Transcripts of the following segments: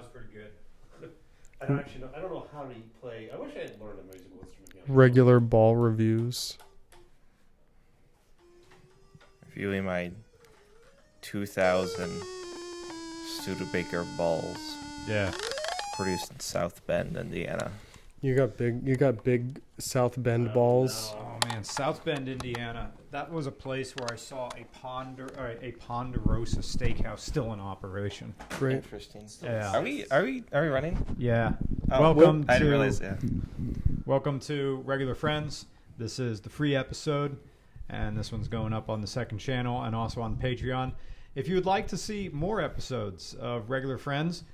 was pretty good. I don't actually know. I don't know how to play. I wish I had learned a musical instrument. Regular ball reviews. Reviewing my 2000 Studebaker balls. Yeah. Produced in South Bend, Indiana. You got big South Bend balls. Oh man, South Bend, Indiana. That was a place where I saw a Ponderosa Steakhouse still in operation. Great. Interesting. Yeah. Are we running? Yeah. Oh, Welcome I didn't to realize. Yeah. Welcome to Regular Friends. This is the free episode, and this one's going up on the second channel and also on Patreon. If you would like to see more episodes of Regular Friends,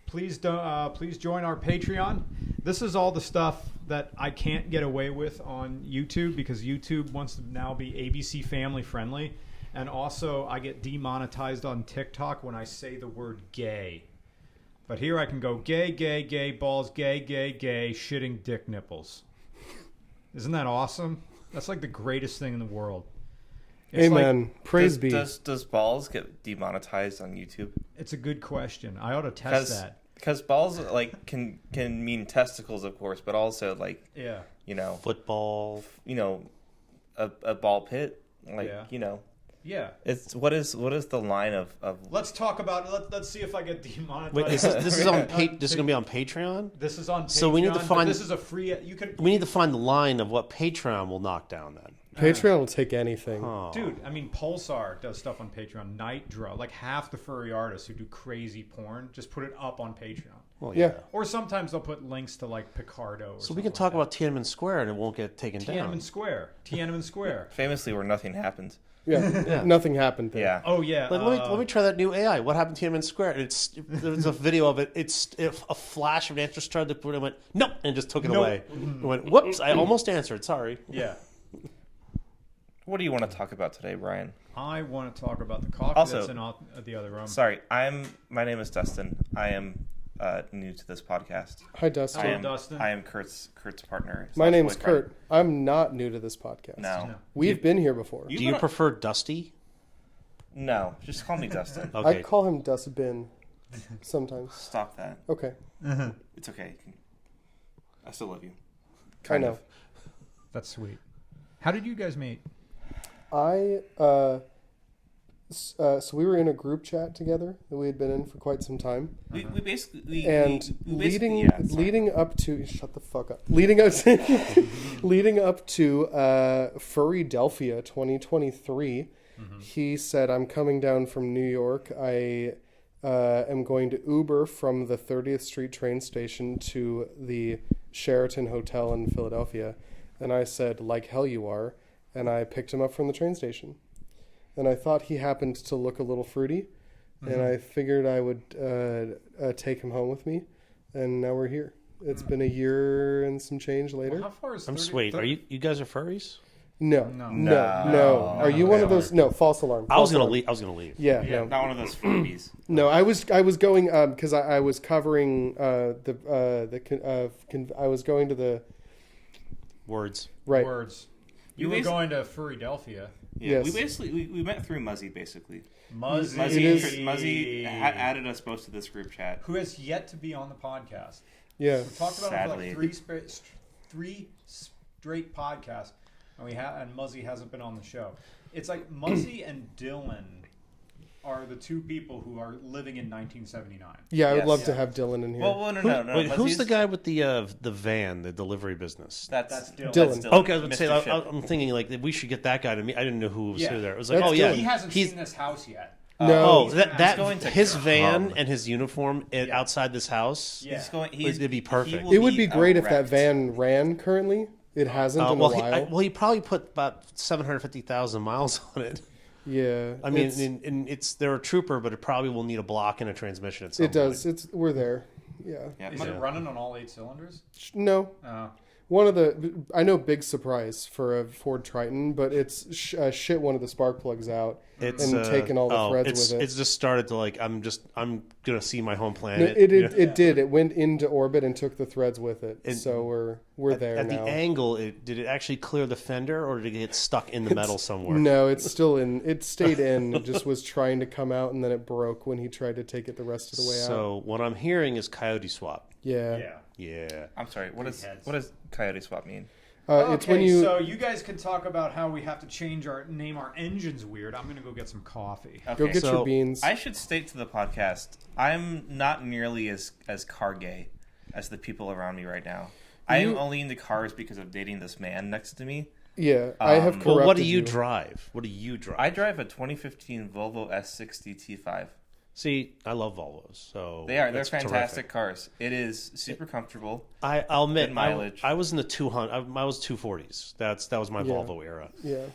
please join our Patreon. This is all the stuff that I can't get away with on YouTube because YouTube wants to now be ABC family friendly, and also I get demonetized on TikTok when I say the word gay. But here I can go gay, gay, gay, balls, gay, gay, gay, shitting dick nipples. Isn't that awesome? That's like the greatest thing in the world. It's Amen. like, Praise be. Does balls get demonetized on YouTube? it's a good question. I ought to test that. Because balls like can mean testicles, of course, but also like football, a ball pit, like Yeah. It's what is the line of Let's talk about it. Let's see if I get demonetized. Wait, this is on this is going to be on Patreon? This is on Patreon. So we need to find this is a free we need to find the line of what Patreon will knock down then. Patreon will take anything. Oh. Dude, I mean, Pulsar does stuff on Patreon. Nitro, like half the furry artists who do crazy porn, just put it up on Patreon. Well, Yeah. Or sometimes they'll put links to like Picardo. Or So we can talk about Tiananmen Square and it won't get taken down. Tiananmen Square. famously where nothing happens. Yeah. Nothing happened there. Yeah. Oh yeah. Let me try that new AI. What happened to Tiananmen Square? And there's a video of it. It's a flash of an answer started to put it, went nope and just took it away. It went whoops. I almost answered. Sorry. Yeah. What do you want to talk about today, Brian? I want to talk about the coffee Also, that's in the other room. Sorry, my name is Dustin. I am new to this podcast. Hi, Dustin. Dustin. I am Kurt's partner. My name's boyfriend. Kurt. I'm not new to this podcast. No. We've been here before. Do you prefer Dusty? No, just call me Dustin. Okay. I call him Dustbin sometimes. Stop that. Okay. It's okay. I still love you. I know. That's sweet. How did you guys meet? So we were in a group chat together that we had been in for quite some time. We basically leading up to shut the fuck up. Leading up to Furrydelphia 2023, he said, "I'm coming down from New York. I am going to Uber from the 30th Street train station to the Sheraton Hotel in Philadelphia." And I said, "Like hell you are." And I picked him up from the train station. And I thought he happened to look a little fruity. And I figured I would take him home with me. And now we're here. It's been a year and some change later. Well, how far is I'm sweet. Are you guys are furries? No. Are you one of those? No, false alarm. I was gonna leave. Yeah, Yeah, no. not one of those freebies. No, I was going because I was covering I was going to the Words. right. Words. You were going to Furrydelphia. Yeah, Yes. we met through Muzzy basically. Muzzy Added us both to this group chat. who has yet to be on the podcast. Yeah. We talked about Sadly. it for like three straight podcasts, and Muzzy hasn't been on the show. It's like Muzzy and Dylan are the two people who are living in 1979. Yeah, I would Yes. love to have Dylan in here. Well, no. Wait, who's Muzzy's- the guy with the van, the delivery business? That's Dylan. Dylan. Okay, I was going to say, Mr. Ship. I'm thinking like we should get that guy to meet. I didn't know who was Yeah. there. It was like, That's oh yeah, He hasn't he's seen this house yet. No. oh that going to his come. van and his uniform outside this house. Yeah. It'd be perfect. It would be great if that van ran currently. It hasn't in a while. He probably put about 750,000 miles on it. Yeah. I mean, they're a trooper, but it probably will need a block and a transmission at some it does. We're there. Yeah. Is it running on all 8 cylinders? No. I know big surprise for a Ford Triton, but it's shit one of the spark plugs out and taken all the threads with it. It's just started to I'm gonna see my home planet. It did. It went into orbit and took the threads with it. So we're there at now. At the angle, did it actually clear the fender, or did it get stuck in the metal somewhere? No, it's still in. It stayed in. It just was trying to come out, and then it broke when he tried to take it the rest of the way out. So what I'm hearing is Coyote swap. Yeah. I'm sorry. What does Coyote swap mean? It's when you. So you guys can talk about how we have to name our engines weird. I'm gonna go get some coffee. Okay. Go get your beans. I should state to the podcast, I'm not nearly as car gay as the people around me right now. I am only into cars because of dating this man next to me. Yeah, I have corrupted Well, what do you drive? What do you drive? I drive a 2015 Volvo S60 T5. See, I love Volvos. So they're that's fantastic terrific. cars. It is super comfortable. I'll admit, Good mileage. I was in the 200. I was 240s. That was my Volvo era. Yeah.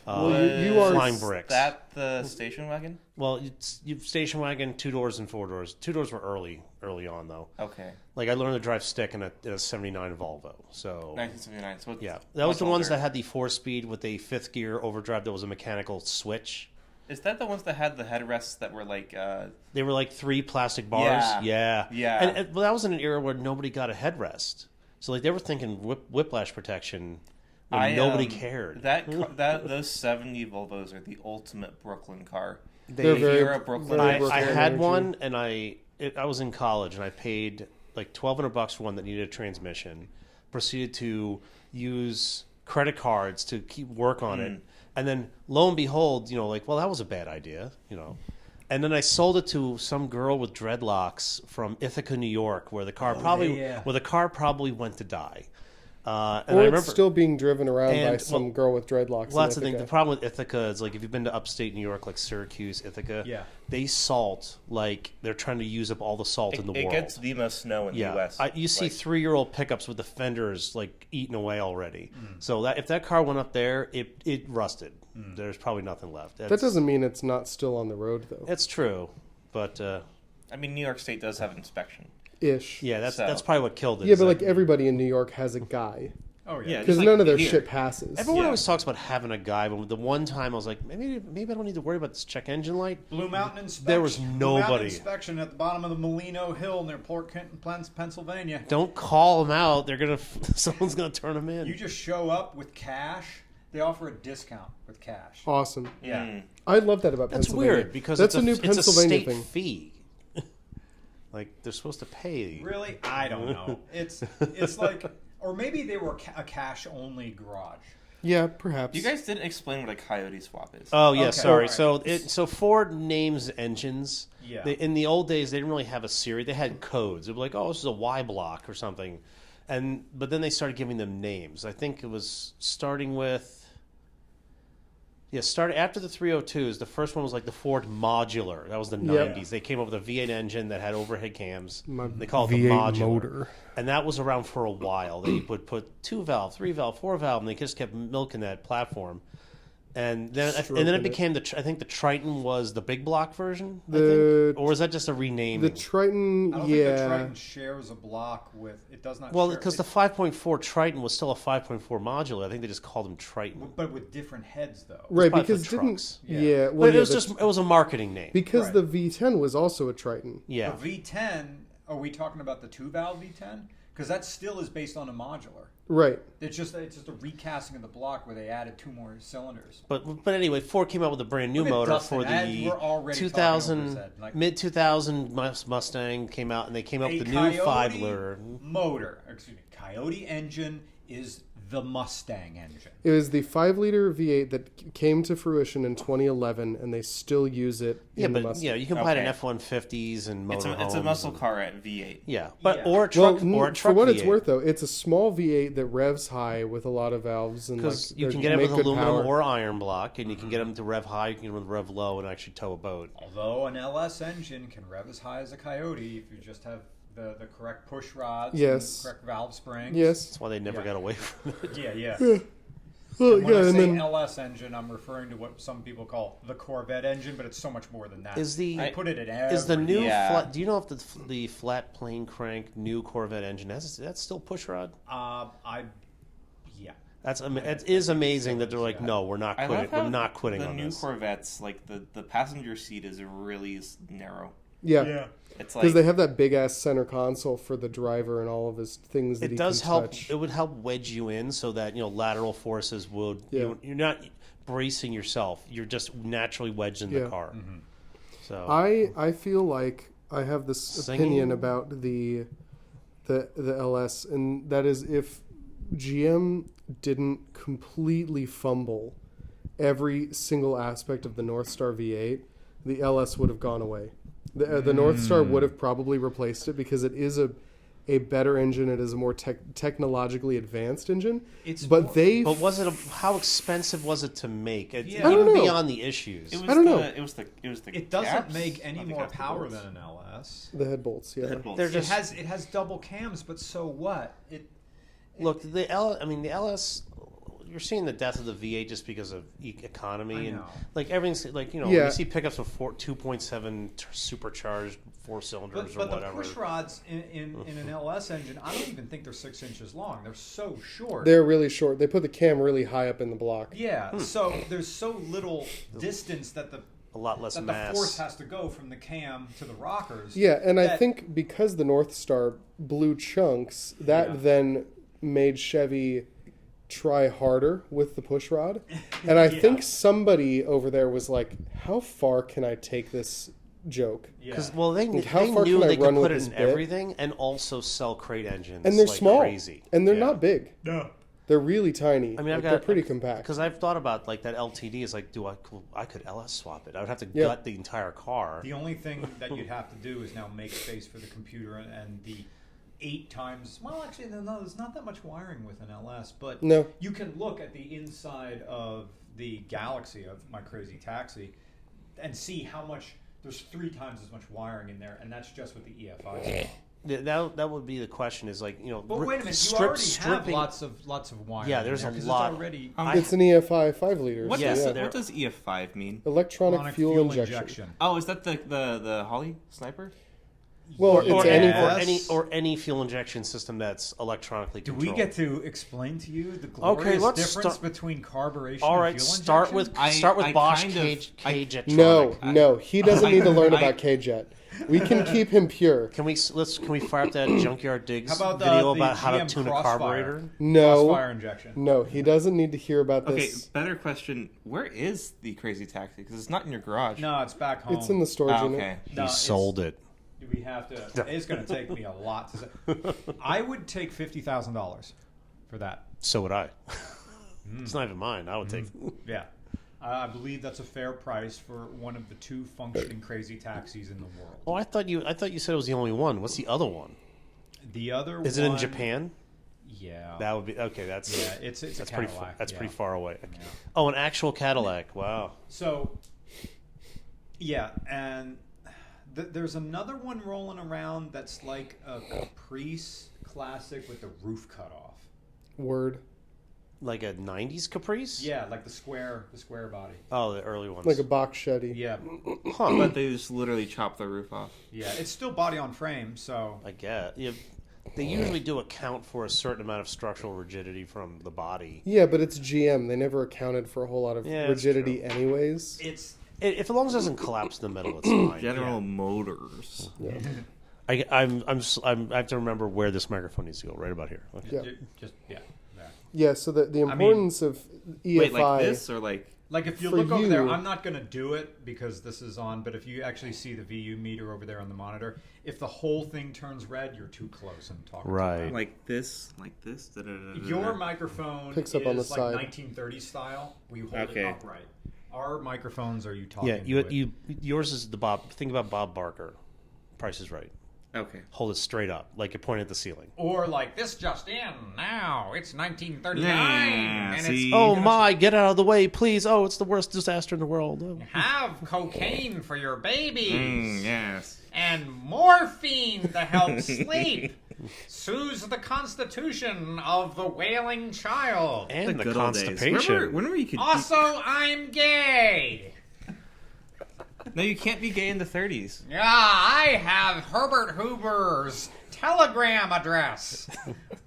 You are flying bricks. That the station wagon? Well, you station wagon, 2 doors and 4 doors. 2 doors were early on though. Okay. Like I learned to drive stick in a 79 Volvo. So 1979. So yeah, that was the ones that had the 4-speed with a 5th gear overdrive that was a mechanical switch. Is that the ones that had the headrests that were like? They were like 3 plastic bars. Yeah. And well, that was in an era where nobody got a headrest. So like they were thinking whiplash protection when nobody cared. Those 70 Volvos are the ultimate Brooklyn car. They're You're a Brooklyn. I had energy. one, and I was in college, and I paid like $1,200 for one that needed a transmission. Proceeded to use credit cards to keep work on it. And then, lo and behold, well, that was a bad idea, And then I sold it to some girl with dreadlocks from Ithaca, New York, where the car probably went to die. And Or I it's remember, still being driven around by some girl with dreadlocks. well, that's the thing. The problem with Ithaca is, like, if you've been to upstate New York, like Syracuse, Ithaca, they salt like they're trying to use up all the salt in the world. It gets the most snow in the U.S. You see 3-year-old pickups with the fenders like eaten away already. So that if that car went up there, it rusted. There's probably nothing left. That doesn't mean it's not still on the road, though. That's true, but I mean, New York State does have inspection. Ish. yeah, that's probably what killed it. Yeah, but like everybody in New York has a guy. Oh yeah. Because none of their shit passes. Everyone always talks about having a guy, but the one time I was like, maybe I don't need to worry about this check engine light. Blue Mountain inspection. There was Blue nobody. Mountain inspection at the bottom of the Molino Hill near Port Kenton, Pennsylvania. Don't call them out. Someone's gonna turn them in. You just show up with cash. They offer a discount with cash. Awesome. Yeah. I love that about That's Pennsylvania. weird because that's it's a new Pennsylvania it's a state thing. fee. Like they're supposed to pay. Really? I don't know. It's like, or maybe they were a cash only garage. Yeah, perhaps. You guys didn't explain what a Coyote swap is. Oh yeah, Okay. sorry. Alright. So Ford names engines. Yeah. In the old days, they didn't really have a series. They had codes. It was like, oh, this is a Y block or something, but then they started giving them names. I think it was starting with. Yeah, started after the 302s. The first one was like the Ford Modular. That was the 90s. They came up with a V8 engine that had overhead cams. They called it the V8 Modular. motor. And that was around for a while. They would put 2-valve, 3-valve, 4-valve, and they just kept milking that platform. And then it became I think the Triton was the big block version, I think? Or was that just a renaming? The Triton, I don't think the Triton shares a block with. It does not. Well, share, because the 5.4 Triton was still a 5.4 modular. I think they just called them Triton. but with different heads though. right? probably Because for didn't trucks. yeah? But Well, it yeah, was it was a marketing name. because Right. the V10 was also a Triton. Yeah. The V10. Are we talking about the 2-valve V10? Because that still is based on a modular. Right. It's just a recasting of the block where they added 2 more cylinders. But anyway, Ford came out with a brand new Look at motor Dustin. for the We're already 2000 talking over his head. Like, mid 2000 Mustang came out, and they came up a with the new Coyote 5-liter. motor. Excuse me. Coyote engine is the Mustang engine. It was the 5-liter V8 that came to fruition in 2011, and they still use it. Yeah, in the but Mustang. you can buy it in Okay. F-150s and It's motorhomes. a muscle car at V8. Yeah, but Yeah. or a truck Well, or a truck for what V8. it's worth, though, it's a small V8 that revs high with a lot of valves, and Because like, you they can get it make with good aluminum power. or iron block, and you can get them to rev high, you can get them to rev low, and actually tow a boat. Although an LS engine can rev as high as a Coyote if you just have the correct push rods, Yes. and correct valve springs. Yes. That's why they never got away from it. Yeah. Well, And when I yeah, and say then LS engine, I'm referring to what some people call the Corvette engine, but it's so much more than that. They put it in every... Is the new Yeah. flat? Do you know if the flat plane crank new Corvette engine that's still push rod? I It is amazing that they're like, no, we're not I quitting. love how We're not quitting the on new this. Corvettes, like the passenger seat is really narrow. Yeah. It's Because like they have that big ass center console for the driver and all of his things that It he does can help. touch. It would help wedge you in so that lateral forces would. Yeah. You're not bracing yourself. You're just naturally wedged in the car. So I feel like I have this Singing? opinion about the LS, and that is if GM didn't completely fumble every single aspect of the Northstar V8, the LS would have gone away. The Northstar would have probably replaced it because it is a better engine. It is a more technologically advanced engine. But was it? How expensive was it to make? Yeah. I don't Even know. beyond the issues. I don't know. It was the. It doesn't caps. make any Not the more caps, the power bolts. than an LS. The head bolts, yeah. The head bolts. They're just It has double cams, but so what? look. The LS. You're seeing the death of the V8 just because of economy and know. like everything's like Yeah. you see pickups with 2.7 supercharged 4 cylinders But or whatever. the push rods in an LS engine, I don't even think they're 6 inches long. They're so short. They're really short. They put the cam really high up in the block. Yeah, so there's so little distance that a lot less the mass. force has to go from the cam to the rockers. Yeah, and I that- think because the Northstar blew chunks, that then made Chevy try harder with the push rod. And I think somebody over there was like, how far can I take this joke? Yeah. Because Like, how far knew can I they could run put with it this in bit? everything and also sell crate engines. And they're like small. crazy. And they're Yeah. not big. No. They're really tiny. I mean, Like, they're pretty compact. Because I've thought about like that LTD is like, I could LS swap it. I would have to Yeah. gut the entire car. The only thing that you'd have to do is now make space for the computer and the 8 times. Well, actually, no, there's not that much wiring with an LS, but No. you can look at the inside of the Galaxy of my Crazy Taxi and see how much. There's 3 times as much wiring in there, and that's just with the EFI. That would be the question. Is like But wait a minute, you already have lots of wiring. Yeah, there's in a there 'cause lot. It's already It's an EFI 5 liters. What, Yeah, does, so they're- what does EF5 mean? Electronic electronic fuel injection. Oh, is that the Holly sniper? Well, Or it's any- any fuel injection system that's electronically Do controlled. we get to explain to you the glorious Okay, let's difference start- between carburation All and right, fuel start injection? with I Bosch kind of- K-Jet. No, he doesn't need to learn about K-Jet. We can keep him pure. Can we fire up that Junkyard Digs How about video the about how to GM tune a Crossfire? carburetor? No, Crossfire injection. no, he doesn't need to hear about Okay, this. better question. Where is the Crazy Taxi? Because it's not in your garage. No, it's back home. It's in the storage Oh, unit. okay. No, He it's- sold it. We have to. It's going to take me a lot to say. I would take $50,000 for that. So would I. It's not even mine. I would take. Yeah, I believe that's a fair price for one of the 2 functioning Crazy Taxis in the world. Oh, I thought you said it was the only one. What's the other one? The other Is it in Japan? Yeah, That would be okay. That's yeah. It's that's a pretty. Cadillac. That's yeah. pretty far away. Yeah. Oh, an actual Cadillac. Wow. So, yeah, and there's another one rolling around that's like a Caprice Classic with the roof cut off. Word. Like a '90s Caprice? Yeah, like the square body. Oh, the early ones. Like a box Shetty. Yeah, Huh. But they just literally chop the roof off. yeah. It's still body on frame, so I get. Yeah, they usually do account for a certain amount of structural rigidity from the body. Yeah, but it's GM. They never accounted for a whole lot of Yeah, that's rigidity anyways. it's If as long as it doesn't collapse in the middle, it's fine. General Motors. Yeah. I have to remember where this microphone needs to go. Right about here. Okay. Yeah. just there. Yeah, so the importance of EFI... Wait, like this or like? Like if you For look over there, you- I'm not going to do it because this is on, but if you actually see the VU meter over there on the monitor, if the whole thing turns red, you're too close and talking. Right. Like this? Like this? Da-da-da-da-da. Your microphone Picks up on the is like side. 1930s style. We hold Okay. it upright. Our microphones are you talking Yeah, to it. yours is the Bob. Think about Bob Barker. Price is Right. Okay. Hold it straight up, like you're pointing at the ceiling. Or like this just in now. It's 1939 Yeah, and see? it's Oh my! Get out of the way, please! Oh, it's the worst disaster in the world. Oh. have cocaine for your babies Yes. and morphine to help sleep. Soothes the constitution of the wailing child. And the good old days. constipation. Remember you could. Also, I'm gay. No, you can't be gay in the 30s. Yeah, I have Herbert Hoover's telegram address.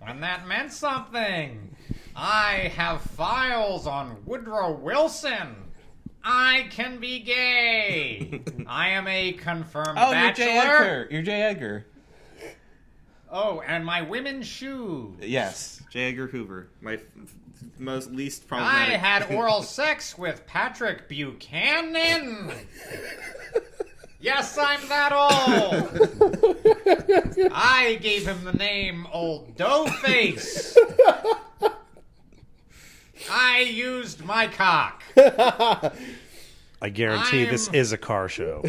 When that meant something. I have files on Woodrow Wilson. I can be gay. I am a confirmed bachelor. You're J. Edgar. Oh, and my women's shoes. Yes, J. Edgar Hoover. My most least I problematic. had oral sex with Patrick Buchanan. Yes, I'm that old. I gave him the name Old Doughface. I used my cock. I guarantee this is a car show.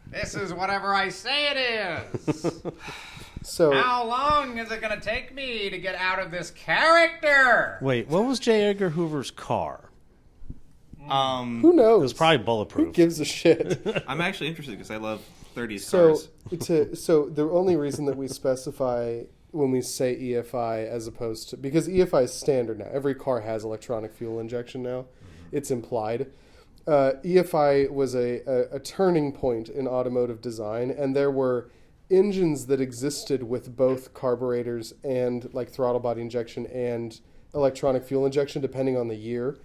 This is whatever I say it is. So How long is it going to take me to get out of this character? Wait, what was J. Edgar Hoover's car? who knows? It was probably Who bulletproof. gives a shit? I'm actually interested because I love 30s So, cars. so the only reason that we specify when we say EFI as opposed to, because EFI is standard now. Every car has electronic fuel injection now. It's implied. EFI was a turning point in automotive design, and there were engines that existed with both carburetors and like throttle body injection and electronic fuel injection, depending on the year.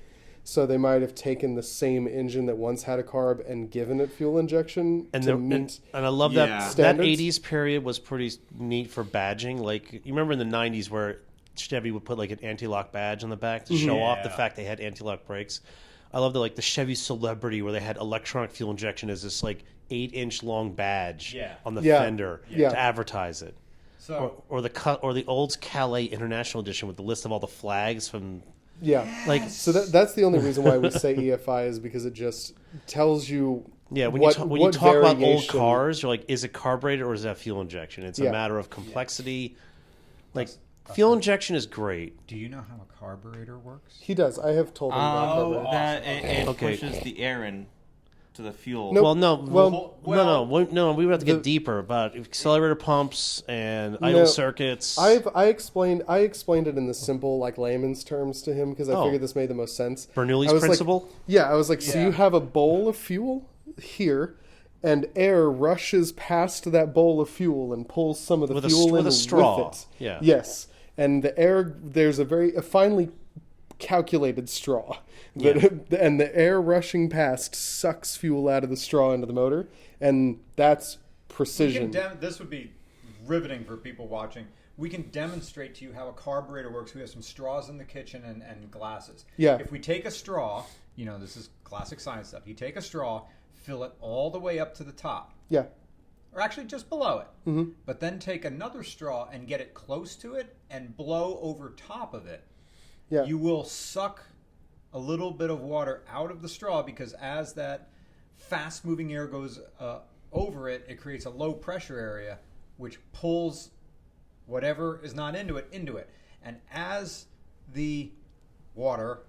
So they might have taken the same engine that once had a carb and given it fuel injection And, to there, meet. and I love Yeah. that Standards? 80s period was pretty neat for badging. Like, you remember in the 90s where Chevy would put like an anti-lock badge on the back to show off the fact they had anti-lock brakes. I love the Chevy Celebrity where they had electronic fuel injection as this 8-inch long badge on the fender to advertise it. So, Or the old Calais International Edition with the list of all the flags from So that's the only reason why we say EFI is because it just tells you. Yeah, when what, you talk about old variation- cars, you're like, is it carburetor or is that fuel injection? It's a matter of complexity. Fuel injection is great. do you know how a carburetor works? He does. I have told him about carburetor. That it Okay. pushes the air in to the fuel. Nope. Well, no, Well, no. We would have to get deeper about accelerator pumps and idle circuits. I explained it in the simple layman's terms to him because I figured this made the most sense. Bernoulli's I was principle? I was like, so you have a bowl of fuel here, and air rushes past that bowl of fuel and pulls some of the fuel in with a straw. with it. Yeah. Yes, and the air there's a finely calculated straw. And the air rushing past sucks fuel out of the straw into the motor, and that's precision. This would be riveting for people watching. We can demonstrate to you how a carburetor works. We have some straws in the kitchen and glasses. Yeah. If we take a straw, this is classic science stuff. You take a straw, fill it all the way up to the top. Yeah. Or actually just below it. Mm-hmm. But then take another straw and get it close to it and blow over top of it. Yeah. You will suck a little bit of water out of the straw because as that fast-moving air goes over it, it creates a low-pressure area which pulls whatever is not into it. And as the water,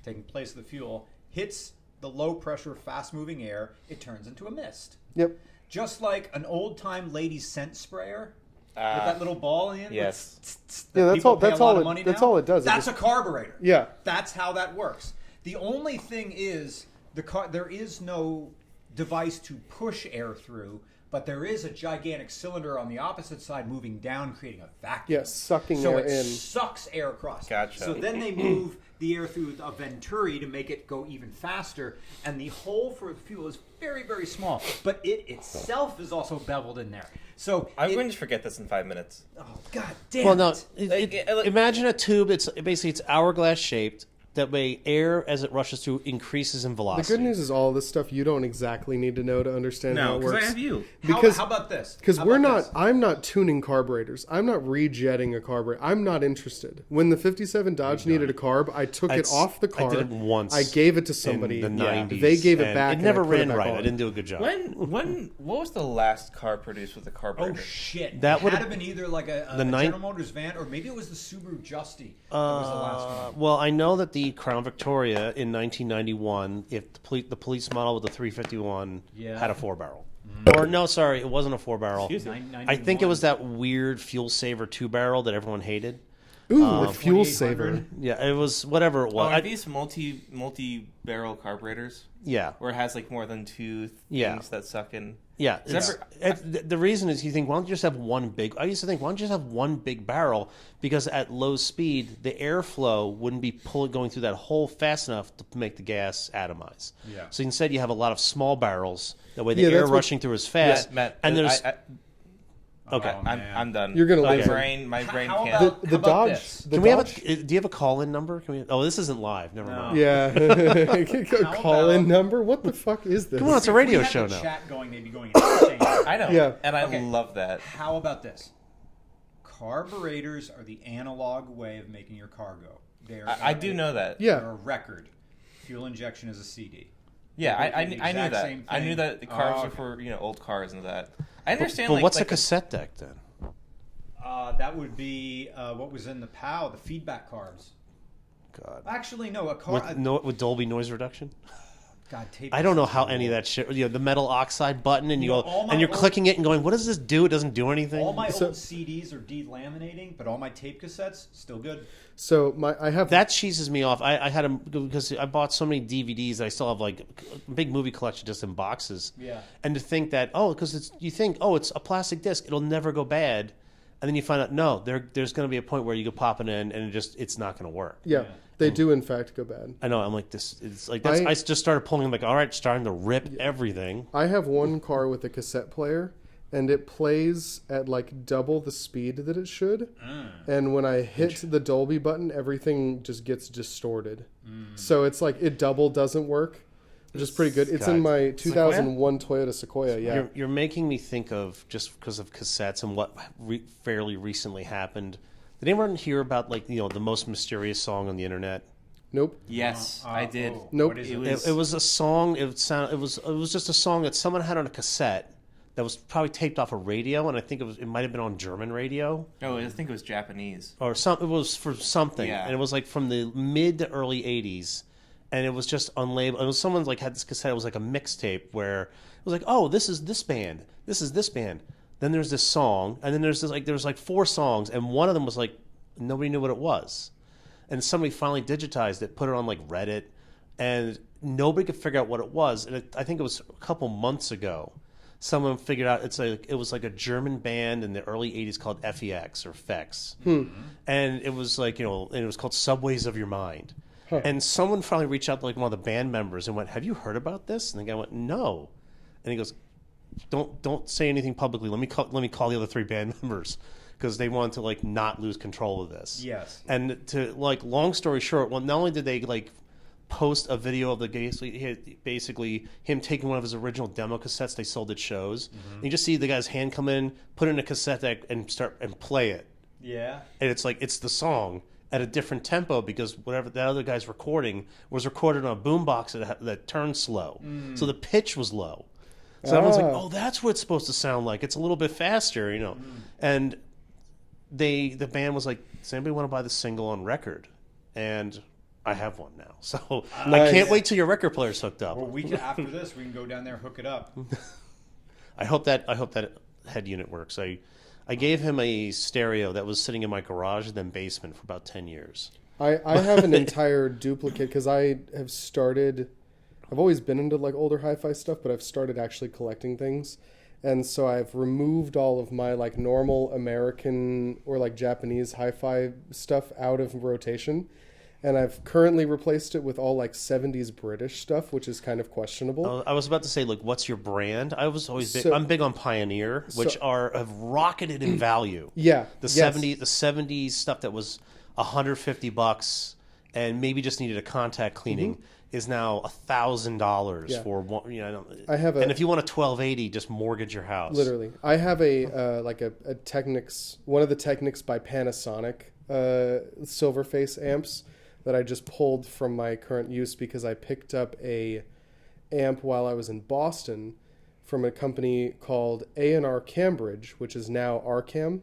taking place of the fuel, hits the low-pressure, fast-moving air, it turns into a mist. Yep. Just like an old-time ladies' scent sprayer with that little ball in it. Yes. That's all it does. That's a carburetor. Yeah. That's how that works. The only thing is there is no device to push air through, but there is a gigantic cylinder on the opposite side moving down, creating a vacuum. Yes, sucking so air it in. sucks air across. Gotcha. So then they move the air through a venturi to make it go even faster, and the hole for the fuel is very, very small, but it itself is also beveled in there. So I'm going to forget this in 5 minutes. Oh, God damn Well, no. it. Imagine a tube. It's hourglass shaped. That way, air as it rushes through increases in The velocity. good news is all this stuff you don't exactly need to know to understand how No, it because works. I have you. How about this? Because How we're about not. this? I'm not tuning carburetors. I'm not rejetting a carburetor. I'm not interested. When the '57 Dodge needed a carb, I took it off the car. I did it once. I gave it to somebody. in the 90s. They gave it and back. It and never I put it ran back right. on. I didn't do a good job. What was the last car produced with a carburetor? Oh shit! That It would've- had been either like a General Motors van, or maybe it was the Subaru Justy. That was the last one. Well, I know that the Crown Victoria in 1991, if the police model with the 351 had a 4-barrel. Or no, sorry, it wasn't a 4-barrel. Excuse me. I think it was that weird fuel saver 2-barrel that everyone hated. Ooh, the fuel 2800. saver. Yeah, it was whatever it Oh, was. are these multi-barrel carburetors? Yeah. Where it has like more than two things Yeah. that suck in? Yeah, Is the reason is you think, why don't you just have one big? I used to think, why don't you just have one big barrel? Because at low speed, the airflow wouldn't be going through that hole fast enough to make the gas atomize. Yeah. So instead, you have a lot of small barrels. That way, the Yeah, air that's what- rushing through is fast. Matt, and there's okay. Oh, man. I'm done. You're gonna my lose it. brain. My brain How can't. about- The How about Dodge. this? The Can we have Dodge? do you have a call-in number? Can we? Oh, this isn't live. Never No. mind. Yeah. How Call-in about- number? What the fuck is this? Come on, it's a If we radio had show the now. Chat going, they'd be going insane. I know. Yeah. And I Okay. love that. How about this? Carburetors are the analog way of making your car go. I do know that. Yeah. They're a record. Fuel injection is a CD. Yeah, I The knew exact that. same I knew thing. that the carbs Oh, are okay. for old cars and that. I understand. But like, what's like a cassette deck then? That would be what was in the POW, the feedback carbs. God. Actually, no, a car. With Dolby noise reduction? God, tape. I don't know how any of that shit. You know, the metal oxide button, and you know, go, all my and you're old- clicking it and going, "What does this do?" It doesn't do anything. All my So- old CDs are delaminating, but all my tape cassettes still good. So I have That cheeses me off. I had them because I bought so many DVDs. I still have like a big movie collection just in boxes. Yeah. And to think that because you think it's a plastic disc, it'll never go bad, and then you find out no, there's going to be a point where you can pop it in and it's not going to work. yeah. They do in fact go bad. I know. I'm like this. It's like I just started pulling. I'm like, all right, starting to rip everything. I have one car with a cassette player, and it plays at like double the speed that it should. And when I hit the Dolby button, everything just gets distorted. So it's like it double doesn't work, which is pretty good. It's in my 2001 Toyota Sequoia. Yeah. You're making me think of just because of cassettes and what fairly recently happened. Did anyone hear about the most mysterious song on the internet? Nope. Yes, I did. Nope. What is It it? was- It was a song. It was just a song that someone had on a cassette that was probably taped off a radio, and I think it might have been on German radio No, I think it was Japanese. or some. It was for something, Yeah. and it was like from the mid to early '80s, and it was just unlabeled. It was someone had this cassette. It was like a mixtape where it was like, oh, this is this band, this is this band. Then there's this song, and then there's like 4 songs, and one of them was like nobody knew what it was, and somebody finally digitized it, put it on like Reddit, and nobody could figure out what it was. And I think it was a couple months ago, someone figured out it was like a German band in the early '80s called FEX or FEX, and it was like and it was called Subways of Your Mind. And someone finally reached out to like one of the band members and went, "Have you heard about this?" And the guy went, "No," and he goes, Don't say anything publicly. Let me call the other 3 band members because they wanted to like not lose control of this. Yes. And to like long story short, well, not only did they like post a video of basically him taking one of his original demo cassettes they sold at shows. And you just see the guy's hand come in, put in a cassette deck, and start and play it. Yeah. And it's like it's the song at a different tempo because whatever that other guy's recording was recorded on a boombox that turned slow, so the pitch was low. So everyone's like, "Oh, that's what it's supposed to sound like. It's a little bit faster, And the band was like, "Does anybody want to buy the single on record?" And I have one now, so I Nice. can't wait till your record player's hooked up. Well, after this, we can go down there, hook it up. I hope that head unit works. I gave him a stereo that was sitting in my garage and then basement for about 10 years. I have an entire duplicate because I've always been into like older hi-fi stuff, but I've started actually collecting things. And so I've removed all of my like normal American or like Japanese hi-fi stuff out of rotation. And I've currently replaced it with all like 70s British stuff, which is kind of questionable. I was about to say, like, what's your brand? I was always big. So- I'm big on Pioneer, which have rocketed in value. Yeah. The yes. 70s stuff that was $150 and maybe just needed a contact cleaning is now $1,000 Yeah. for one. I have and if you want a 1280, just mortgage your house. Literally. I have a like a Technics, one of the Technics by Panasonic Silverface amps that I just pulled from my current use because I picked up a amp while I was in Boston from a company called A&R Cambridge, which is now Arcam.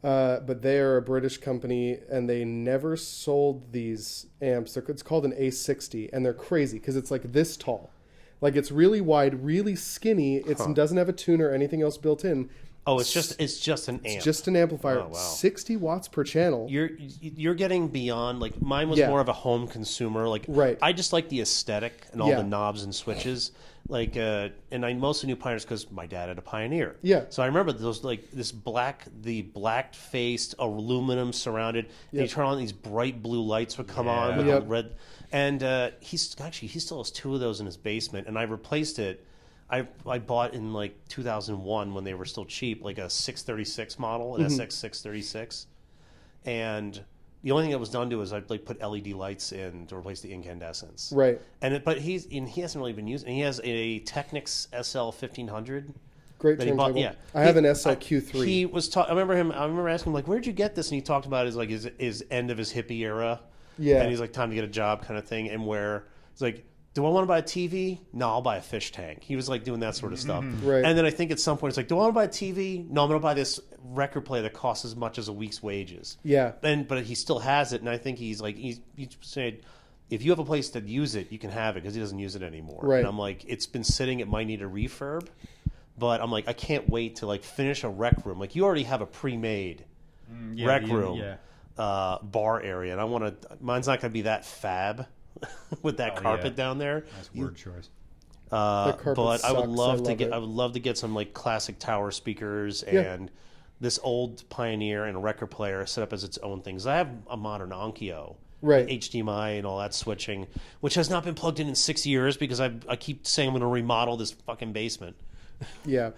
But they are a British company, and they never sold these amps. It's called an A60, and they're crazy because it's like this tall. Like it's really wide, really skinny. It doesn't have a tuner or anything else built in. Oh, it's just an amp. It's just an amplifier. Oh, wow. 60 watts per channel. You're getting beyond, like, mine was Yeah. more of a home consumer. Like, Right. I just like the aesthetic and all Yeah. the knobs and switches. Like, and I mostly knew Pioneers because my dad had a Pioneer. Yeah. So I remember those, like, the black faced aluminum surrounded. And you Yep. turn on, these bright blue lights would come on with Yep. the red. And he still has 2 of those in his basement, and I replaced it. I bought in like 2001 when they were still cheap, like a 636 model, an SX 636, and the only thing that was done to it is I like put LED lights in to replace the incandescents. Right. But he hasn't really been using. He has a Technics SL 1500. Great that he turntable. bought. Yeah, I have an SLQ3. He was. I remember asking him, like, "Where'd you get this?" And he talked about his end of his hippie era. Yeah. And he's like, "Time to get a job," kind of thing. And where he's like, "Do I want to buy a TV? No, I'll buy a fish tank." He was like doing that sort of stuff. Right. And then I think at some point it's like, "Do I want to buy a TV? No, I'm going to buy this record player that costs as much as a week's wages." Yeah. But he still has it, and I think he's saying, if you have a place to use it, you can have it because he doesn't use it anymore. Right. And I'm like, it's been sitting. It might need a refurb, but I'm like, I can't wait to like finish a rec room. Like you already have a pre-made rec room. Bar area, and I want to. Mine's not going to be that fab with that carpet down there. That's a word choice. carpet But I would sucks. love I to love get. it. I would love to get some like classic tower speakers Yeah. and this old Pioneer and a record player set up as its own thing. 'Cause I have a modern Onkyo, Right. HDMI and all that switching, which has not been plugged in 6 years because I keep saying I'm going to remodel this fucking basement. Yeah.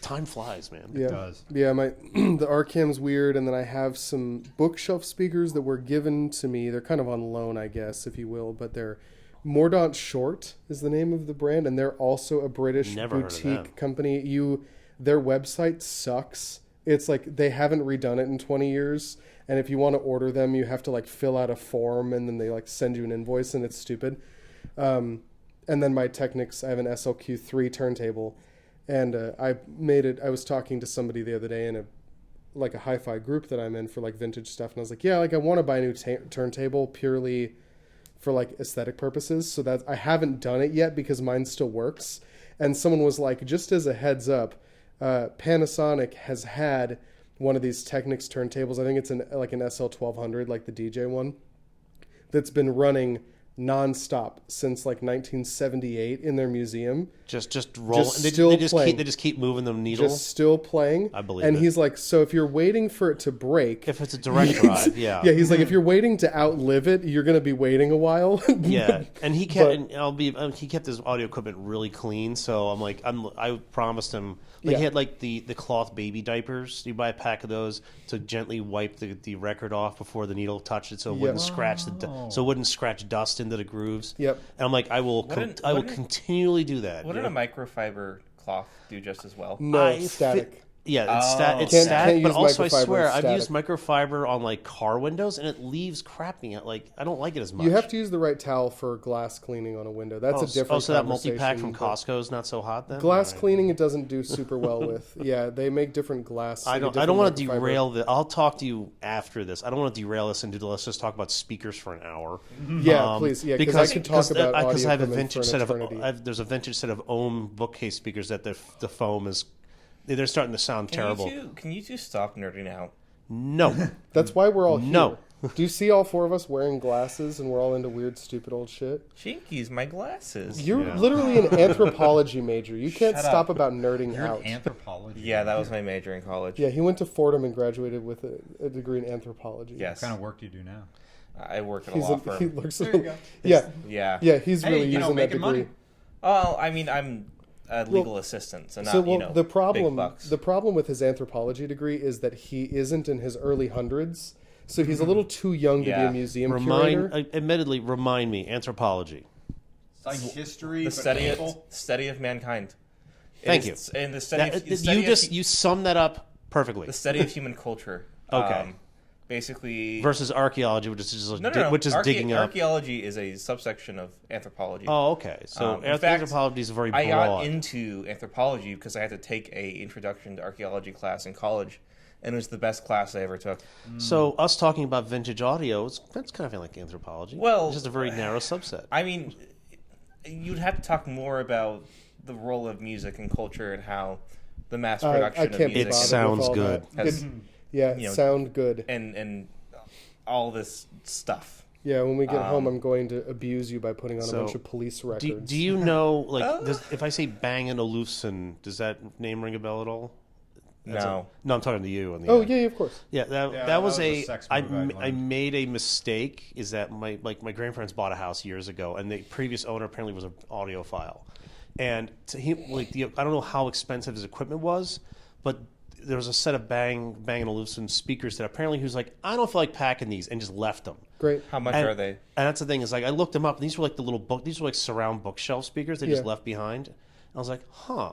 Time flies, man. Yeah. does. Yeah, my the Arcam's weird, and then I have some bookshelf speakers that were given to me. They're kind of on loan, I guess, if you will, but they're Mordaunt Short is the name of the brand, and they're also a British Never heard of them. boutique company. Their website sucks. It's like they haven't redone it in 20 years, and if you want to order them, you have to like fill out a form, and then they like send you an invoice, and it's stupid. And then my Technics, I have an SLQ3 turntable. And I was talking to somebody the other day in a hi-fi group that I'm in for like vintage stuff, and I was like, yeah, like I want to buy a new turntable purely for like aesthetic purposes. So that I haven't done it yet because mine still works. And someone was like, just as a heads up, Panasonic has had one of these Technics turntables. I think it's an SL1200, like the DJ one, that's been running nonstop since like 1978 in their museum. Just roll. Just They still just keep moving the needle. Just still playing. I believe and it. he's like, so if you're waiting for it to break, If it's a direct drive, yeah. yeah, he's like, if you're waiting to outlive it, you're going to be waiting a while. Yeah, and he kept he kept his audio equipment really clean. So I'm like, I promised him, like, Yeah. he had like the cloth baby diapers. You buy a pack of those to gently wipe the record off before the needle touched it, so it wouldn't scratch so it wouldn't scratch dust into the grooves. Yep. And I'm like, I will continually do that. Wouldn't a microfiber cloth do just as well? No, static. Yeah, it's, it's Can't static, but use also I microfiber, swear it's I've used static. microfiber on like car windows, and it leaves crapping it. Like I don't like it as much. You have to use the right towel for glass cleaning on a window. That's a different so that multi-pack from conversation, Costco is not so hot then. but glass cleaning, it doesn't do super well with. Yeah, they make different glass. I don't want to derail this. I'll talk to you after this. I don't want to derail this into let's just talk about speakers for an hour. Yeah, please. Yeah, because I could talk about audio because I have a equipment vintage for set an of eternity. there's a vintage set of ohm bookcase speakers that the foam is they're starting to sound terrible. Can you two stop nerding out? No, That's why we're all here. No. Do you see all four of us wearing glasses and we're all into weird, stupid old shit? Jinkies, my glasses. You're literally an anthropology major. You can't Shut stop up. about nerding You're out. an anthropology. Yeah, that was my major in college. Yeah, he went to Fordham and graduated with a degree in anthropology. Yes. What kind of work do you do now? I work at a He's law he firm. looks There you go. Yeah, Yeah. yeah, he's Hey, really you know, using that making degree. money. Well, I mean, I'm a legal assistant, so not, So well, big the problem bucks. with his anthropology degree is that he isn't in his early hundreds, so he's a little too young to be Yeah. a museum curator. remind me anthropology. It's like history, the but study people. of mankind. Thank you. And the study That, of, the study of, you summed that up perfectly. the study of human culture. Okay. Basically, Versus archaeology, which is just no. which is digging up. Archaeology is a subsection of anthropology. Oh, okay. So In fact, anthropology is very broad. I got into anthropology because I had to take a introduction to archaeology class in college, and it was the best class I ever took. So us talking about vintage audio, that's kind of like anthropology. Well, it's just a very narrow subset. I mean, you'd have to talk more about the role of music and culture and how the mass production I of can't be music. It bothered sounds with all good. that. Has, Yeah, you know, sound good. and all this stuff. Yeah, when we get home, I'm going to abuse you by putting on a So, bunch of police records. Do you know, like, if I say Bang & Olufsen, does that name ring a bell at all? No. No, I'm talking to you. On the Oh, yeah, of course. Yeah, that that was was a sex move I I learned. made a mistake. Is that my grandparents bought a house years ago, and the previous owner apparently was an audiophile, and I don't know how expensive his equipment was, but there was a set of Bang & Olufsen speakers that apparently he was like, I don't feel like packing these, and just left them. Great. How much And- are they? And that's the thing is, like, I looked them up, and these were like the little book. These were like surround bookshelf speakers they just Yeah. left behind. And I was like, huh.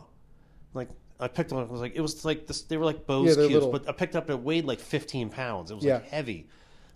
Like, I picked them up. I was like, it was like this. They were like Bose they're cubes, little. but I picked up. It weighed like 15 pounds. It was Yeah. like heavy.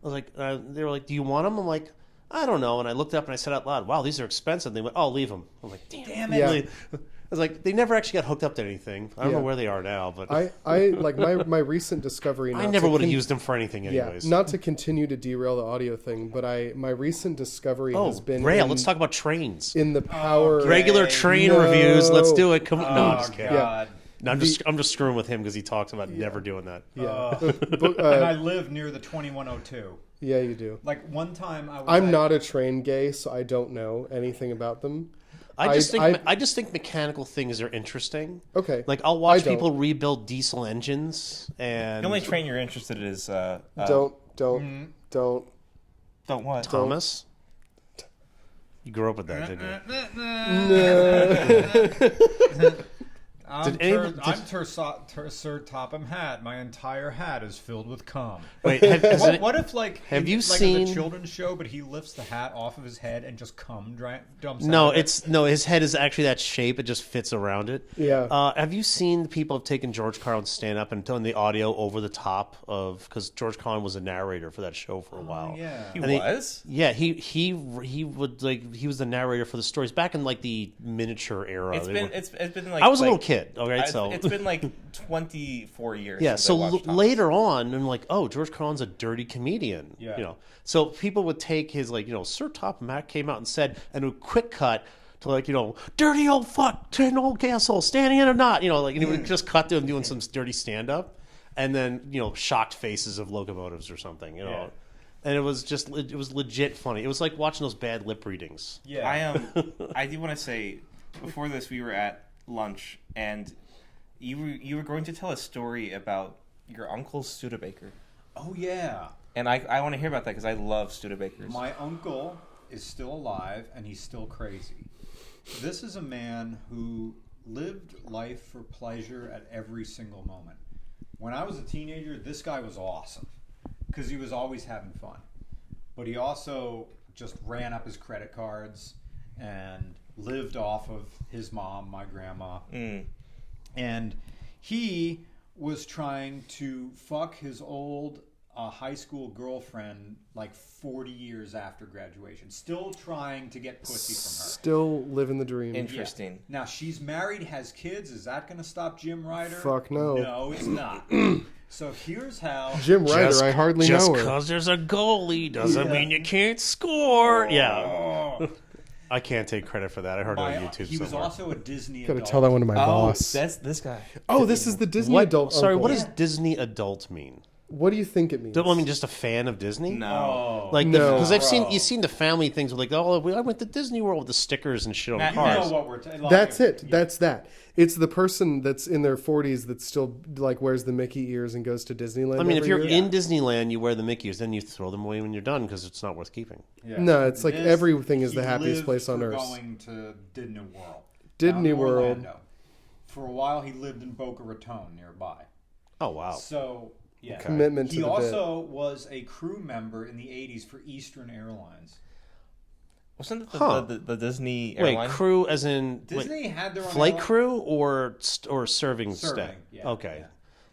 I was like, they were like, do you want them? I'm like, I don't know. And I looked up and I said out loud, wow, these are expensive. And they went, oh, leave them. I'm like, damn it. Yeah. I was like, they never actually got hooked up to anything. I don't Yeah. know where they are now, but I like my recent discovery. I not never to would have con- used them for anything anyways. Yeah, not to continue to derail the audio thing, but my recent discovery has been rail. in, Let's talk about trains. in the power. Okay. Regular train No. reviews. Let's do it. Come on. No, I'm Oh just kidding. God. No, I'm just screwing with him because he talks about never doing that. Yeah, And I live near the 2102. yeah, you do. Like one time I was I'm at- not a train gay, so I don't know anything about them. I just I- think mechanical things are interesting. Okay, Like I'll watch I don't. people rebuild diesel engines, and The only train you're interested in is don't. don't what? Thomas. You grew up with that, didn't you? I'm, anyone- Sir Topham Hat. My entire hat is filled with cum. Wait, has What if like Have you like seen- it's a children's show, but he lifts the hat off of his head and just cum dumps? no, out of it? it's no. His head is actually that shape; it just fits around it. Yeah. Have you seen the people have taken George Carlin stand up and done the audio over the top of because George Carlin was a narrator for that show for a while. yeah. He And he- was? Yeah, he would like he was the narrator for the stories back in like the miniature era. It's They been were- it's been like I was a like, little kid. Okay, so it's been like 24 years. yeah. since So I watched Thomas. later on, I'm like, oh, George Carlin's a dirty comedian. Yeah. You know, so people would take his like Sir Topham Hatt came out and said, and a quick cut to like dirty old fuck, tin old castle, standing in or not. Like and he would just cut to him doing some dirty stand up, and then shocked faces of locomotives or something. Yeah. And it was legit funny. It was like watching those bad lip readings. Yeah. I do want to say, before this, we were at lunch, and you were going to tell a story about your uncle's Studebaker, Oh yeah. and I want to hear about that because I love Studebakers. My uncle is still alive and he's still crazy. This is a man who lived life for pleasure at every single moment. When I was a teenager, this guy was awesome because he was always having fun. But he also just ran up his credit cards and lived off of his mom, my grandma. And he was trying to fuck his old high school girlfriend like 40 years after graduation. Still trying to get pussy from her. Still living the dream. Interesting. Now, she's married, has kids. Is that going to stop Jim Ryder? Fuck no. No, it's not. So here's how... Jim Ryder, I hardly Just know her. because there's a goalie doesn't mean you can't score. Yeah. Oh, I can't take credit for that. I heard it on YouTube he was somewhere. also a Disney Gotta adult. tell that one to my boss. that's this guy. Oh, this is the Disney What? adult. Sorry, uncle. what does Disney adult mean? What do you think it means? I mean, just a fan of Disney? No. Like, No. because Bro. you've seen the family things with like, oh, I went to Disney World with the stickers and shit on Matt, You cars. know what we're... That's it. That's that. It's the person that's in their 40s that still like wears the Mickey ears and goes to Disneyland. I mean, if every you're year. in Disneyland, you wear the Mickeys, then you throw them away when you're done because it's not worth keeping. Yeah. No, it's like This- everything is he the happiest lived place on for earth. Going to Disney World. Disney down in World. Orlando. For a while, he lived in Boca Raton nearby. Oh, wow. So, yeah. Commitment to He the also was a crew member in the 80s for Eastern Airlines. Wasn't it Huh. the Disney Wait, airline? crew as in Disney had their own flight airline- crew or serving staff? Serving, yeah, Okay. yeah.